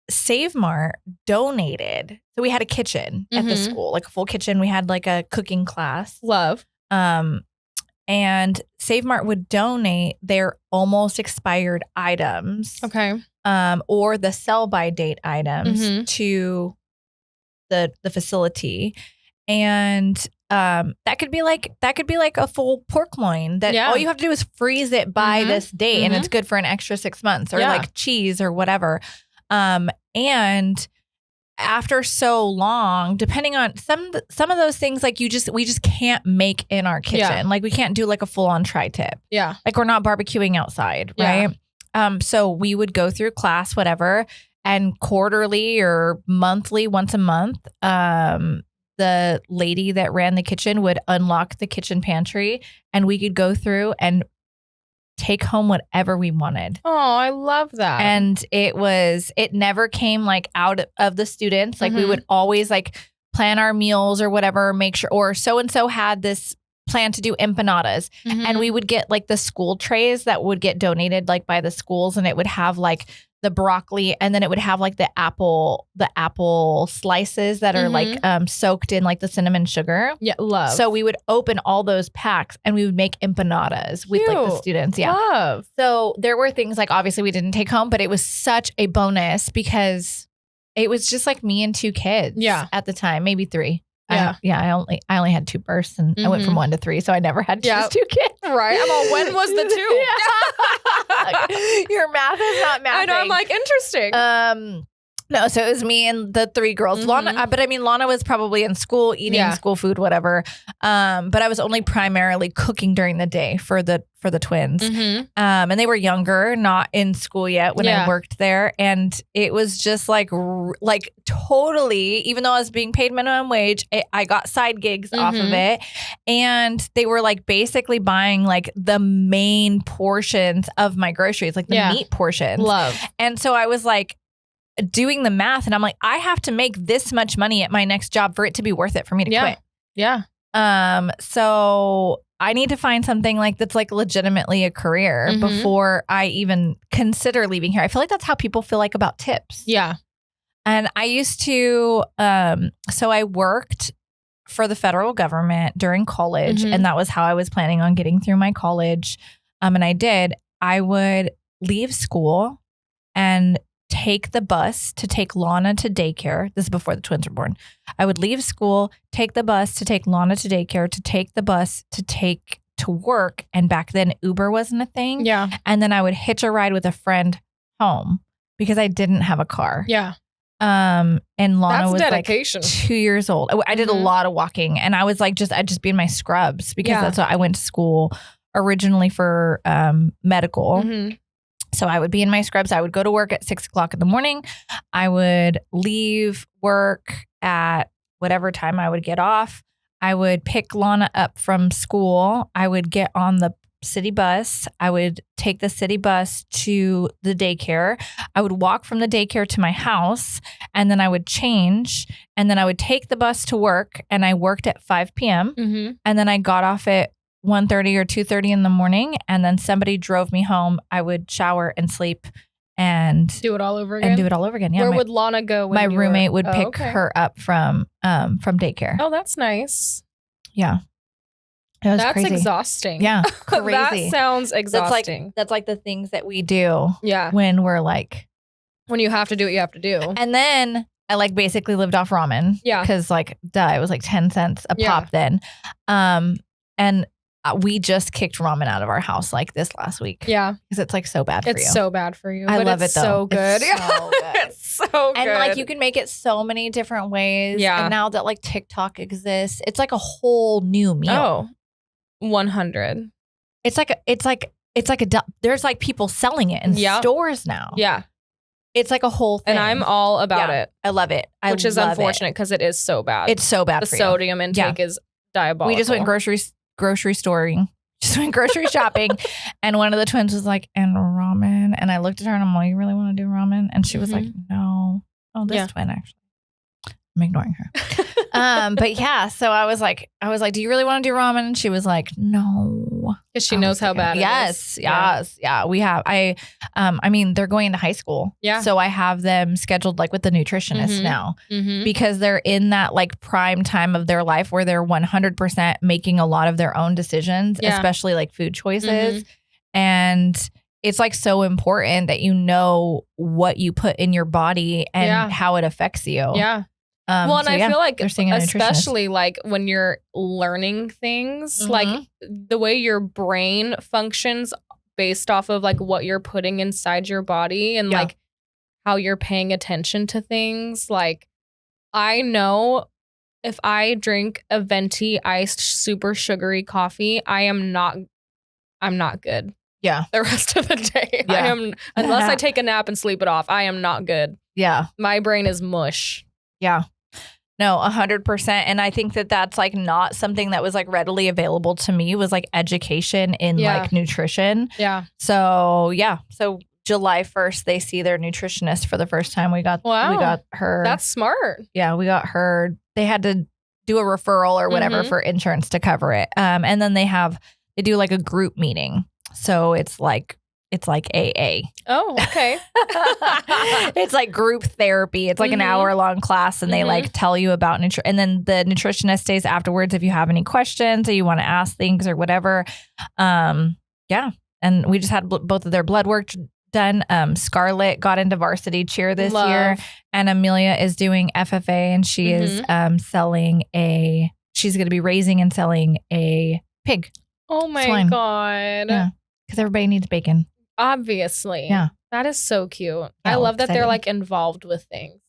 Save Mart donated. So we had a kitchen at the school, like a full kitchen. We had like a cooking class. Love. And Save Mart would donate their almost expired items. Okay. Or the sell by date items to the facility. And that could be like a full pork loin that all you have to do is freeze it by this date and it's good for an extra 6 months, or like cheese or whatever. And after so long, depending on some of those things, like we just can't make in our kitchen. Yeah. Like we can't do like a full on tri-tip. Yeah. Like we're not barbecuing outside. Right. Yeah. So we would go through class, whatever, and quarterly or monthly, once a month, the lady that ran the kitchen would unlock the kitchen pantry and we could go through and take home whatever we wanted. Oh, I love that. And it never came like out of the students. Like we would always like plan our meals or whatever, make sure, or so-and-so had this plan to do empanadas. And we would get like the school trays that would get donated like by the schools, and it would have like the broccoli, and then it would have like the apple slices that are like soaked in like the cinnamon sugar. Yeah, love. So we would open all those packs and we would make empanadas with like the students. Yeah. Love. So there were things like obviously we didn't take home, but it was such a bonus because it was just like me and 2 kids at the time, maybe 3. Yeah. I only had 2 births and I went from 1 to 3. So I never had just 2 kids. Right. I'm all, when was the 2? Your math is not mathing. I know. I'm like, interesting. No, so it was me and the 3 girls. Lana, but I mean, Lana was probably in school, eating school food, whatever. But I was only primarily cooking during the day for the twins. And they were younger, not in school yet when I worked there. And it was just like totally, even though I was being paid minimum wage, I got side gigs off of it. And they were like basically buying like the main portions of my groceries, like the meat portions. Love. And so I was like, doing the math and I'm like, I have to make this much money at my next job for it to be worth it for me to quit. Yeah. So I need to find something like that's like legitimately a career before I even consider leaving here. I feel like that's how people feel like about tips. Yeah. And I used to, so I worked for the federal government during college and that was how I was planning on getting through my college. And I would leave school and take the bus to take Lana to daycare. This is before the twins were born. I would leave school, take the bus to take Lana to daycare, to take the bus to take to work. And back then Uber wasn't a thing. Yeah. And then I would hitch a ride with a friend home because I didn't have a car. Yeah. And Lana That's was dedication. like 2 years old. I did a lot of walking and I was like, I'd just be in my scrubs because that's what I went to school originally for medical. So I would be in my scrubs. I would go to work at 6 o'clock in the morning. I would leave work at whatever time I would get off. I would pick Lana up from school. I would get on the city bus. I would take the city bus to the daycare. I would walk from the daycare to my house and then I would change and then I would take the bus to work and I worked at 5 p.m. And then I got off at 1:30 or 2:30 in the morning and then somebody drove me home. I would shower and sleep and do it all over again. Yeah. Where would Lana go? My roommate would pick her up from daycare. Oh, that's nice. Yeah. That's crazy. Exhausting. Yeah. Crazy. That sounds exhausting. That's like the things that we do. Yeah. When we're like, when you have to do what you have to do. And then I like basically lived off ramen. Yeah. Cause like, it was like 10 cents a pop then. And we just kicked ramen out of our house like this last week. Yeah. Because it's like so bad for you. It's so bad for you. I love it though. So good. It's so good. It's so good. And like you can make it so many different ways. Yeah. And now that like TikTok exists, it's like a whole new meal. Oh, 100. There's like people selling it in stores now. Yeah. It's like a whole thing. And I'm all about it. I love it. Which is unfortunate because it is so bad. It's so bad the for sodium intake is diabolical. We just went grocery storing. Just went grocery shopping. And one of the twins was like, and ramen. And I looked at her and I'm like, you really want to do ramen? And she was like, no. Oh, this twin actually. I'm ignoring her. But yeah, so I was like, do you really want to do ramen? And she was like, no. Because she knows how bad it is. Yes. Yeah. We have, I mean, they're going into high school. Yeah. So I have them scheduled like with the nutritionist now because they're in that like prime time of their life where they're 100% making a lot of their own decisions, especially like food choices. And it's like so important that you know what you put in your body and how it affects you. Yeah. Well, and I feel like especially like when you're learning things, like the way your brain functions based off of like what you're putting inside your body and like how you're paying attention to things, like I know if I drink a venti iced super sugary coffee, I'm not good. Yeah. The rest of the day. Yeah. Unless I take a nap and sleep it off, I am not good. Yeah. My brain is mush. Yeah. No, 100%. And I think that that's like not something that was like readily available to me, was like education in like nutrition. Yeah. So yeah. So July 1st, they see their nutritionist for the first time. We got her. That's smart. Yeah. We got her. They had to do a referral or whatever for insurance to cover it. And then they do like a group meeting. So it's like AA. Oh, okay. It's like group therapy. It's like an hour-long class, and they like tell you about and then the nutritionist stays afterwards if you have any questions or you want to ask things or whatever. Yeah. And we just had both of their blood work done. Scarlett got into varsity cheer this year, and Amelia is doing FFA, and she is she's going to be raising and selling a pig. Oh my God. Yeah. Because everybody needs bacon. Obviously. Yeah. That is so cute. Yeah, I love that exciting. they're like involved with things.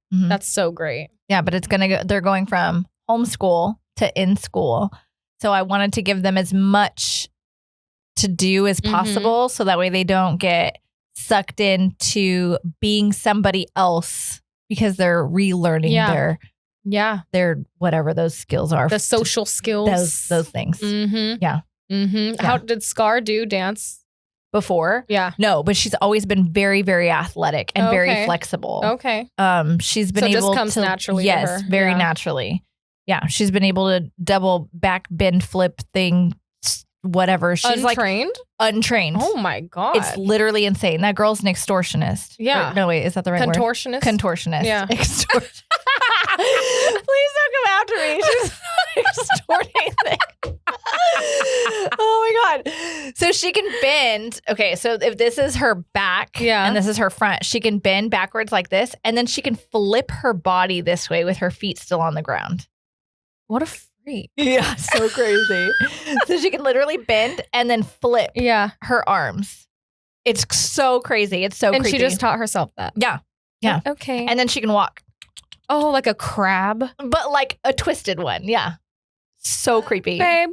That's so great. Yeah, but they're going from homeschool to in school. So I wanted to give them as much to do as possible so that way they don't get sucked into being somebody else because they're relearning their whatever those skills are. The social skills. Those things. Yeah. How did Scar do dance? Before? Yeah. No, but she's always been very, very athletic and very flexible. Okay. She's been able to. So it just comes naturally to her. Very naturally. Yeah. She's been able to double back bend flip thing, whatever. She's untrained? Untrained. Oh my God. It's literally insane. That girl's an extortionist. Yeah. No, wait, is that the right Contortionist? word? Contortionist. Yeah. Please don't come after me. She's extorting things. Oh my God. So she can bend. Okay, so if this is her back and this is her front, she can bend backwards like this, and then she can flip her body this way with her feet still on the ground. What a freak. Yeah, so crazy. So she can literally bend and then flip her arms. It's so crazy. It's so creepy. And she just taught herself that. Yeah. Yeah. Okay. And then she can walk. Oh, like a crab? But like a twisted one. Yeah. So creepy. Babe,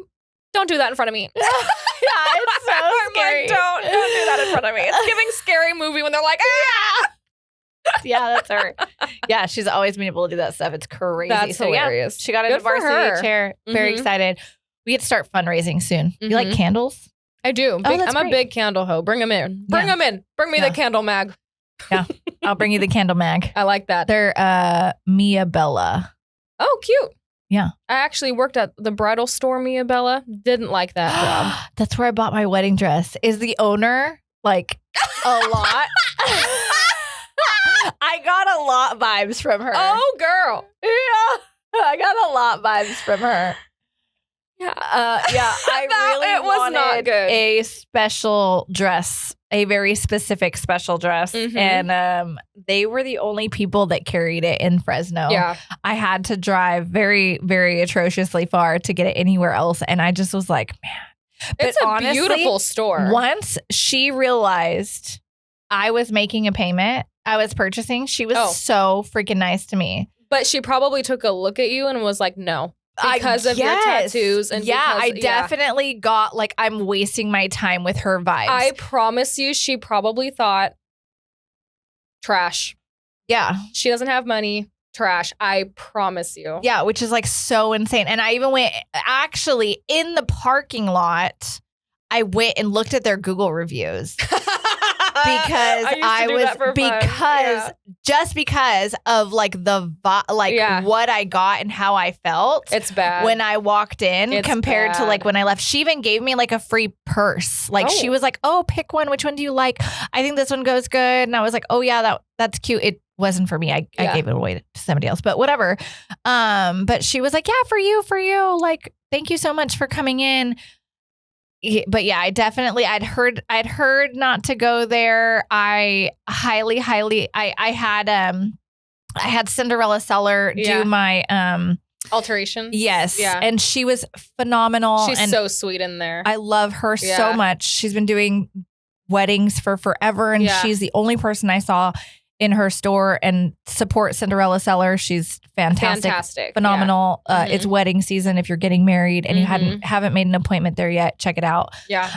don't do that in front of me. Yeah, it's so scary. Like, don't do that in front of me. It's giving scary movie when they're like, ah! Yeah, that's her. Yeah, she's always been able to do that stuff. It's crazy. That's hilarious. She got into varsity chair. Very excited. We get to start fundraising soon. You like candles? I do. I'm a big candle hoe. Bring them in. Bring them in. Bring me the candle mag. Yeah, I'll bring you the candle mag. I like that. They're Mia Bella. Oh, cute. Yeah. I actually worked at the bridal store, Mia Bella. Didn't like that job. That's where I bought my wedding dress. Is the owner like a lot? I got a lot vibes from her. Oh, girl. Yeah. I got a lot vibes from her. Yeah. I really was wanted not good. A special dress, a very specific special dress. And they were the only people that carried it in Fresno. Yeah. I had to drive very, very atrociously far to get it anywhere else. And I just was like, man. It's a beautiful store. Once she realized I was making a payment, I was purchasing, she was so freaking nice to me. But she probably took a look at you and was like, no. Because of your tattoos. And I definitely got like, I'm wasting my time with her vibes. I promise you, she probably thought, trash. Yeah. She doesn't have money. Trash. I promise you. Yeah, which is like so insane. And I even went, actually, in the parking lot, I went and looked at their Google reviews. Because just because of like the what I got and how I felt. It's bad when I walked in compared to like when I left. She even gave me like a free purse. Like she was like, "Oh, pick one. Which one do you like? I think this one goes good." And I was like, "Oh yeah, that's cute." It wasn't for me. I gave it away to somebody else, but whatever. But she was like, "Yeah, for you. Like, thank you so much for coming in." But yeah, I'd heard not to go there. I highly, I had Cinderella Seller do my alteration. Yes. Yeah. And she was phenomenal. She's so sweet in there. I love her so much. She's been doing weddings for forever. And she's the only person I saw in her store and support Cinderella Seller. She's fantastic. Phenomenal. Yeah. It's wedding season. If you're getting married and you haven't made an appointment there yet, check it out. Yeah.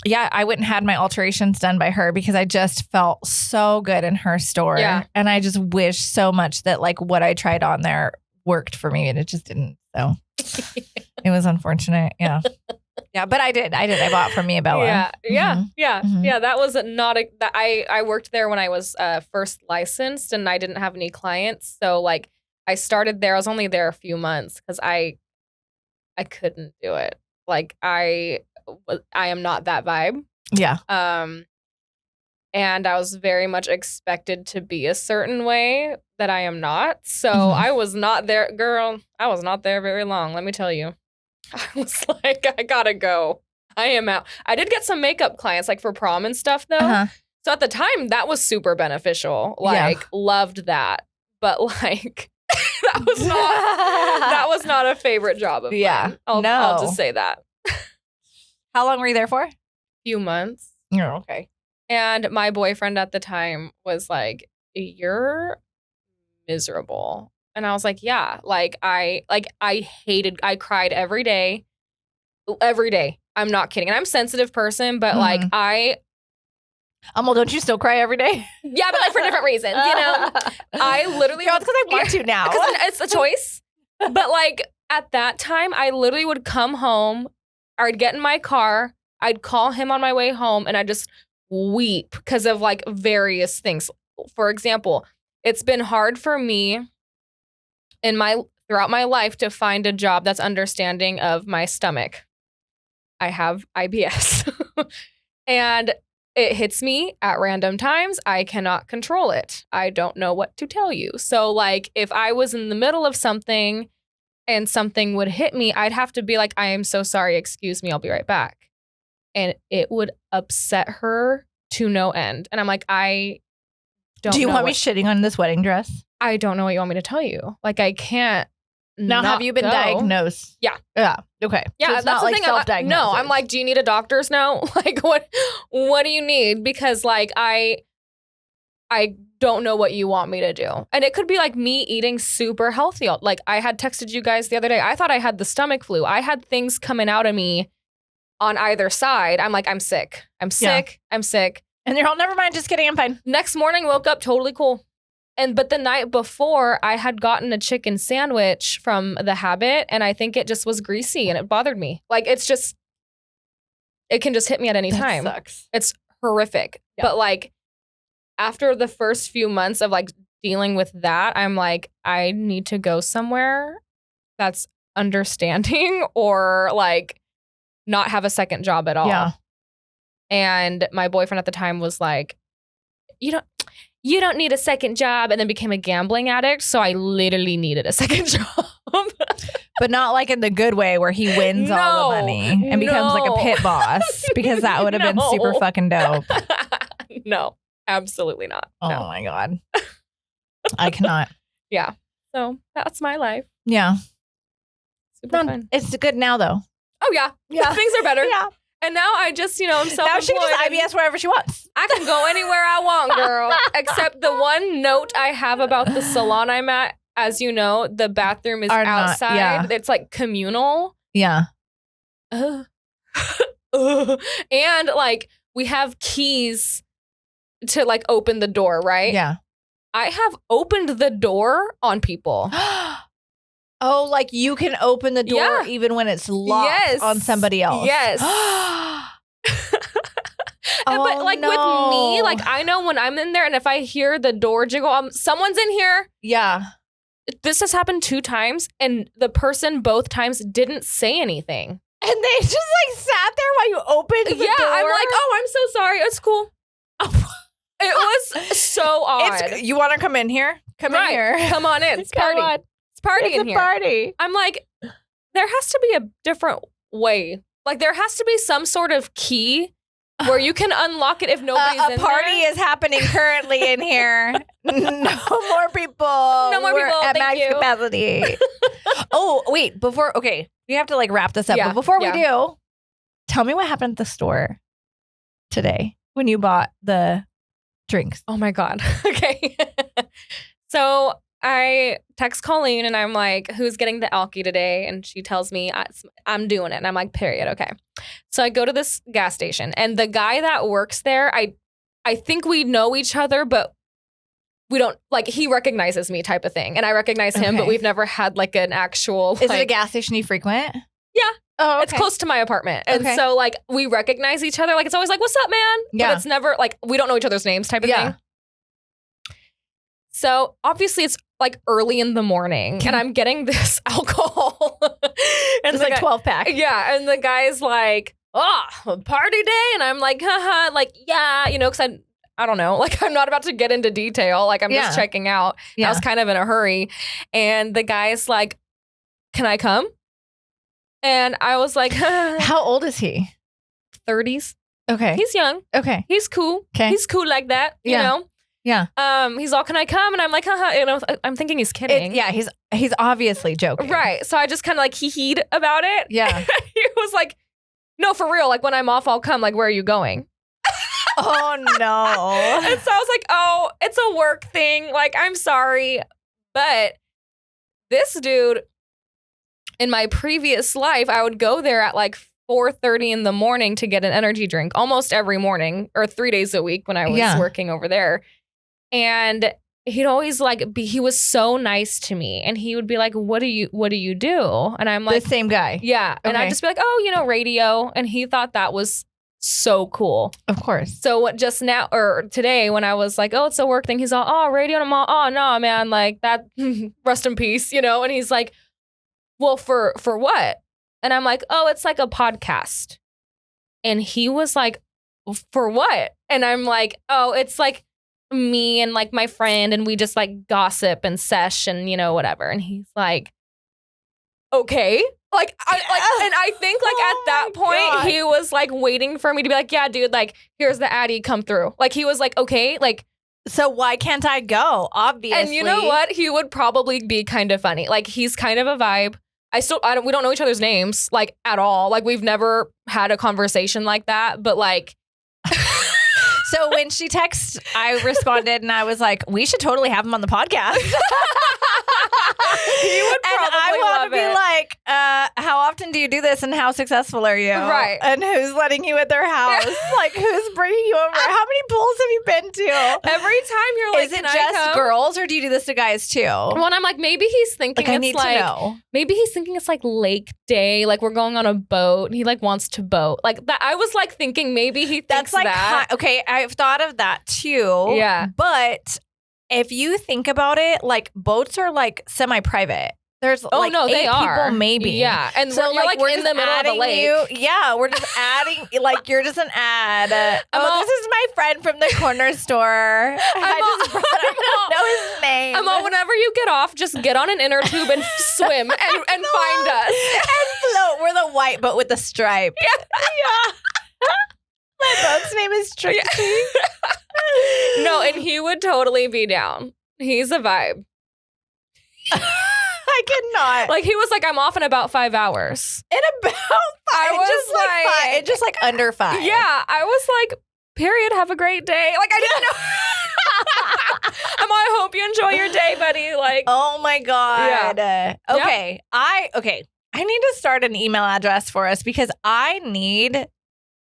Yeah, I went and had my alterations done by her because I just felt so good in her store. Yeah. And I just wish so much that like what I tried on there worked for me, and it just didn't. So it was unfortunate. Yeah. Yeah, but I did. I bought from Mia Bella. Yeah. That was not I worked there when I was first licensed, and I didn't have any clients. So like I started there. I was only there a few months because I couldn't do it. Like I am not that vibe. Yeah. And I was very much expected to be a certain way that I am not. So I was not there, girl. I was not there very long. Let me tell you. I was like, I gotta go. I am out. I did get some makeup clients like for prom and stuff though. So at the time that was super beneficial. Like loved that. But like that was not a favorite job of mine. I'll just say that. How long were you there for? A few months. Oh, okay. And my boyfriend at the time was like, "You're miserable." And I was like, yeah, I cried every day. I'm not kidding. And I'm a sensitive person, but like well, don't you still cry every day? Yeah, but like for different reasons, you know? I literally... It's because I want to now. Because it's a choice. But like at that time, I literally would come home, I'd get in my car, I'd call him on my way home, and I'd just weep because of like various things. For example, it's been hard for me throughout my life to find a job that's understanding of my stomach. I have IBS and it hits me at random times. I cannot control it. I don't know what to tell you. So like if I was in the middle of something and something would hit me, I'd have to be like, I am so sorry. Excuse me. I'll be right back. And it would upset her to no end. And I'm like, I don't know. Do you want me shitting on this wedding dress? I don't know what you want me to tell you. Like, I can't. Now, have you been diagnosed? Yeah. Yeah. Okay. Yeah, so it's that's not the like thing. Self-diagnosis. No, I'm like, do you need a doctor's note? Like, what do you need? Because like, I don't know what you want me to do. And it could be like me eating super healthy. Like I had texted you guys the other day. I thought I had the stomach flu. I had things coming out of me on either side. I'm like, I'm sick. I'm sick. I'm sick. And you're all, never mind, just kidding, I'm fine. Next morning, woke up totally cool. But the night before, I had gotten a chicken sandwich from The Habit, and I think it just was greasy, and it bothered me. Like, it can just hit me at any time. Sucks. It's horrific. Yeah. But, like, after the first few months of, like, dealing with that, I'm like, I need to go somewhere that's understanding or, like, not have a second job at all. Yeah. And my boyfriend at the time was like, you don't need a second job, and then became a gambling addict. So I literally needed a second job. But not like in the good way where he wins all the money and becomes like a pit boss, because that would have been super fucking dope. No, absolutely not. Oh my God. I cannot. Yeah. So that's my life. Yeah. Super fun. It's good now though. Oh yeah. Yeah. Things are better. Yeah. And now I just, I'm self-employed. Now she can just IBS wherever she wants. I can go anywhere I want, girl. Except the one note I have about the salon I'm at, as you know, the bathroom is outside. Yeah. It's like communal. Yeah. And like we have keys to like open the door, right? Yeah. I have opened the door on people. Oh, like you can open the door even when it's locked on somebody else. Yes. But like with me, like I know when I'm in there and if I hear the door jiggle, someone's in here. Yeah. This has happened 2 times and the person both times didn't say anything. And they just like sat there while you opened the door. Yeah, I'm like, oh, I'm so sorry. It's cool. It was so odd. You want to come in here? Come in here. Come on in. It's party. It's party in here. Party. I'm like, there has to be a different way. Like there has to be some sort of key where you can unlock it if nobody's in there. A party is happening currently in here. No more people. No more people. At max capacity. Oh, wait. We have to like wrap this up. Yeah. But before we do, tell me what happened at the store today when you bought the drinks. Oh my God. Okay. So I text Colleen and I'm like, who's getting the alky today? And she tells me I'm doing it. And I'm like, period. Okay. So I go to this gas station and the guy that works there, I think we know each other, but we don't, like, he recognizes me type of thing. And I recognize him, but we've never had like an actual. Is it a gas station you frequent? Yeah. Oh, okay. It's close to my apartment. And so like we recognize each other. Like it's always like, what's up, man? Yeah. But it's never like, we don't know each other's names type of thing. So obviously it's like early in the morning and I'm getting this alcohol. And it's like 12 pack. Yeah. And the guy's like, party day. And I'm like, haha, like, yeah, you know, because I don't know, like I'm not about to get into detail. Like I'm just checking out. Yeah. I was kind of in a hurry. And the guy's like, can I come? And I was like, how old is he? 30s. Okay. He's young. Okay. He's cool. Okay. He's cool like that, you know? Yeah. He's all, can I come? And I'm like, haha. You know, I'm thinking he's kidding. He's obviously joking. Right. So I just kind of like hee-heed about it. Yeah. He was like, no, for real. Like when I'm off, I'll come. Like, where are you going? Oh, no. And so I was like, oh, it's a work thing. Like, I'm sorry. But this dude, in my previous life, I would go there at like 4:30 in the morning to get an energy drink almost every morning or 3 days a week when I was working over there. And he'd always like he was so nice to me and he would be like, what do you do? And I'm like, the same guy. Yeah. And I'd just be like, oh, you know, radio. And he thought that was so cool. Of course. So what just now or today when I was like, oh, it's a work thing, he's all, oh, radio. And I'm all, oh no, man, like that, rest in peace, you know? And he's like, well, for what? And I'm like, oh, it's like a podcast. And he was like, for what? And I'm like, oh, it's like me and like my friend and we just like gossip and sesh and, you know, whatever. And he's like, okay. Like, and I think like at that point, he was like waiting for me to be like, yeah, dude, like, here's the Addy, come through. Like, he was like, okay, like. So why can't I go? Obviously. And you know what? He would probably be kind of funny. Like, he's kind of a vibe. We don't know each other's names, like, at all. Like, we've never had a conversation like that, but like. So when she texted, I responded and I was like, we should totally have him on the podcast. He would probably and I want to be it. like, how often do you do this and how successful are you? Right. And who's letting you at their house? Like, who's bringing you over? How many pools have you been to? Every time you're like, is it just girls or do you do this to guys too? Well, and I'm like, maybe he's thinking like, I need to know. Maybe he's thinking it's like lake day, like we're going on a boat and he like wants to boat. Like that. I was like thinking maybe he thinks that's like that. Okay, I've thought of that too. Yeah. But if you think about it, like boats are like semi-private. There's like they 8 are. people maybe. Yeah. And so you're like in the middle of the lake. We're just adding, like you're just an ad. This is my friend from the corner store. I don't know his name. Whenever you get off, just get on an inner tube and swim and find us. And float. We're the white boat with the stripe. Yeah. My boat's name is Trixie. No, and he would totally be down. He's a vibe. I cannot. Like, he was like, I'm off in about 5 hours. In about 5? I was like just like under 5. Yeah. I was like, period, have a great day. Like, I didn't know. I hope you enjoy your day, buddy. Like, oh my God. Yeah. Okay. Yep. I need to start an email address for us because I need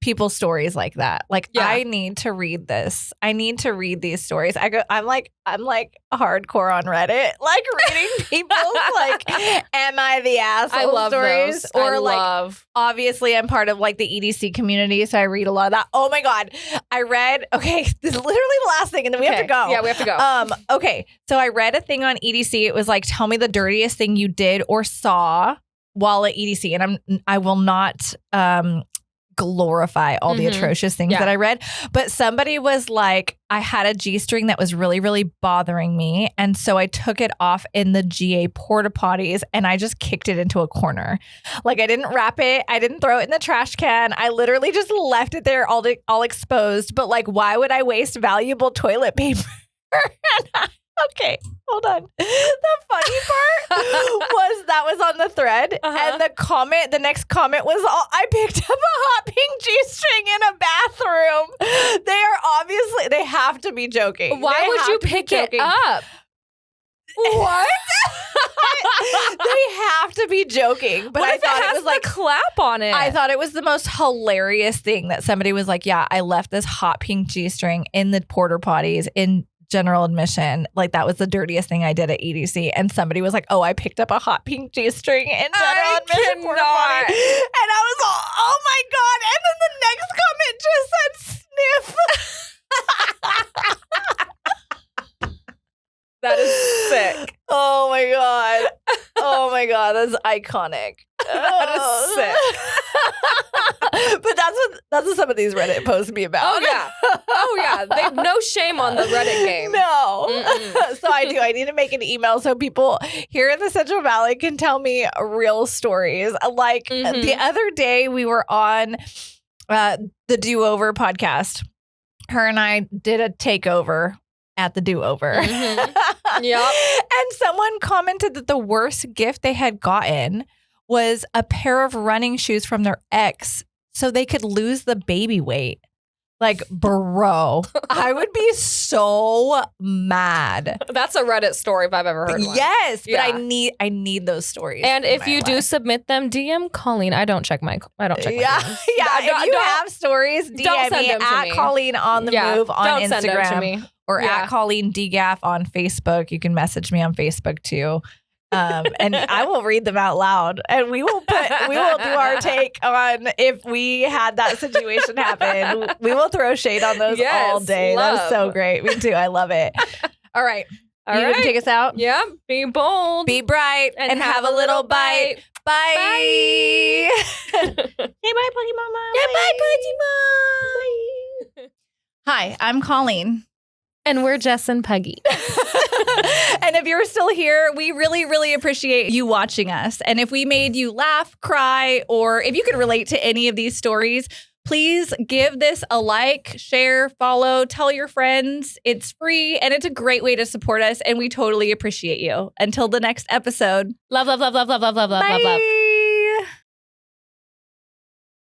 people's stories like that. Like, I need to read this. I need to read these stories. I'm like hardcore on Reddit, like reading people's like, am I the asshole I love stories? Those. Or obviously I'm part of like the EDC community, so I read a lot of that. Oh my God. I read, this is literally the last thing and then we have to go. Yeah, we have to go. Okay. So I read a thing on EDC. It was like, tell me the dirtiest thing you did or saw while at EDC. And I will not, glorify all the atrocious things that I read. But somebody was like, I had a G-string that was really, really bothering me. And so I took it off in the GA porta potties and I just kicked it into a corner. Like, I didn't wrap it. I didn't throw it in the trash can. I literally just left it there all exposed. But like, why would I waste valuable toilet paper? Okay, hold on. The funny part was on the thread, and the next comment was, I picked up a hot pink G-string in a bathroom. They are obviously, they have to be joking. Why would you pick it up? What? They have to be joking. But I thought it was like clap on it. I thought it was the most hilarious thing that somebody was like, yeah, I left this hot pink G-string in the porta potties in general admission. Like that was the dirtiest thing I did at EDC. And somebody was like, oh, I picked up a hot pink G-string in general admission porta potty. And I was all, oh my God. And then the next comment just said sniff. That is sick. Oh my God. Oh my God. That's iconic. That is sick. But that's what some of these Reddit posts be about. Oh yeah. Oh yeah. They have no shame on the Reddit game. No. So I need to make an email so people here in the Central Valley can tell me real stories. Like the other day we were on the Do Over podcast. Her and I did a takeover at the Do Over. Yep. And someone commented that the worst gift they had gotten was a pair of running shoes from their ex so they could lose the baby weight. Like, bro, I would be so mad. That's a Reddit story if I've ever heard one. Yes, but I need those stories. And if you do submit them, DM Colleen. I don't check my DMs. Yeah. If you have stories, DM me at Colleen on the Move on Instagram. Send them to me. Or at Colleen DGAF on Facebook. You can message me on Facebook too. And I will read them out loud, and we will do our take on if we had that situation happen. We will throw shade on those all day. That was so great. Me too. I love it. All right. You can take us out? Yeah. Be bold. Be bright. And have a little bite. Bye. Bye. Say bye, Puggy Mama. Yeah, bye, Puggy Mama. Hi, I'm Colleen. And we're Jess and Puggy. And if you're still here, we really, really appreciate you watching us. And if we made you laugh, cry, or if you could relate to any of these stories, please give this a like, share, follow, tell your friends. It's free and it's a great way to support us. And we totally appreciate you. Until the next episode. Love, love, love, love, love, love, love, love, love, love.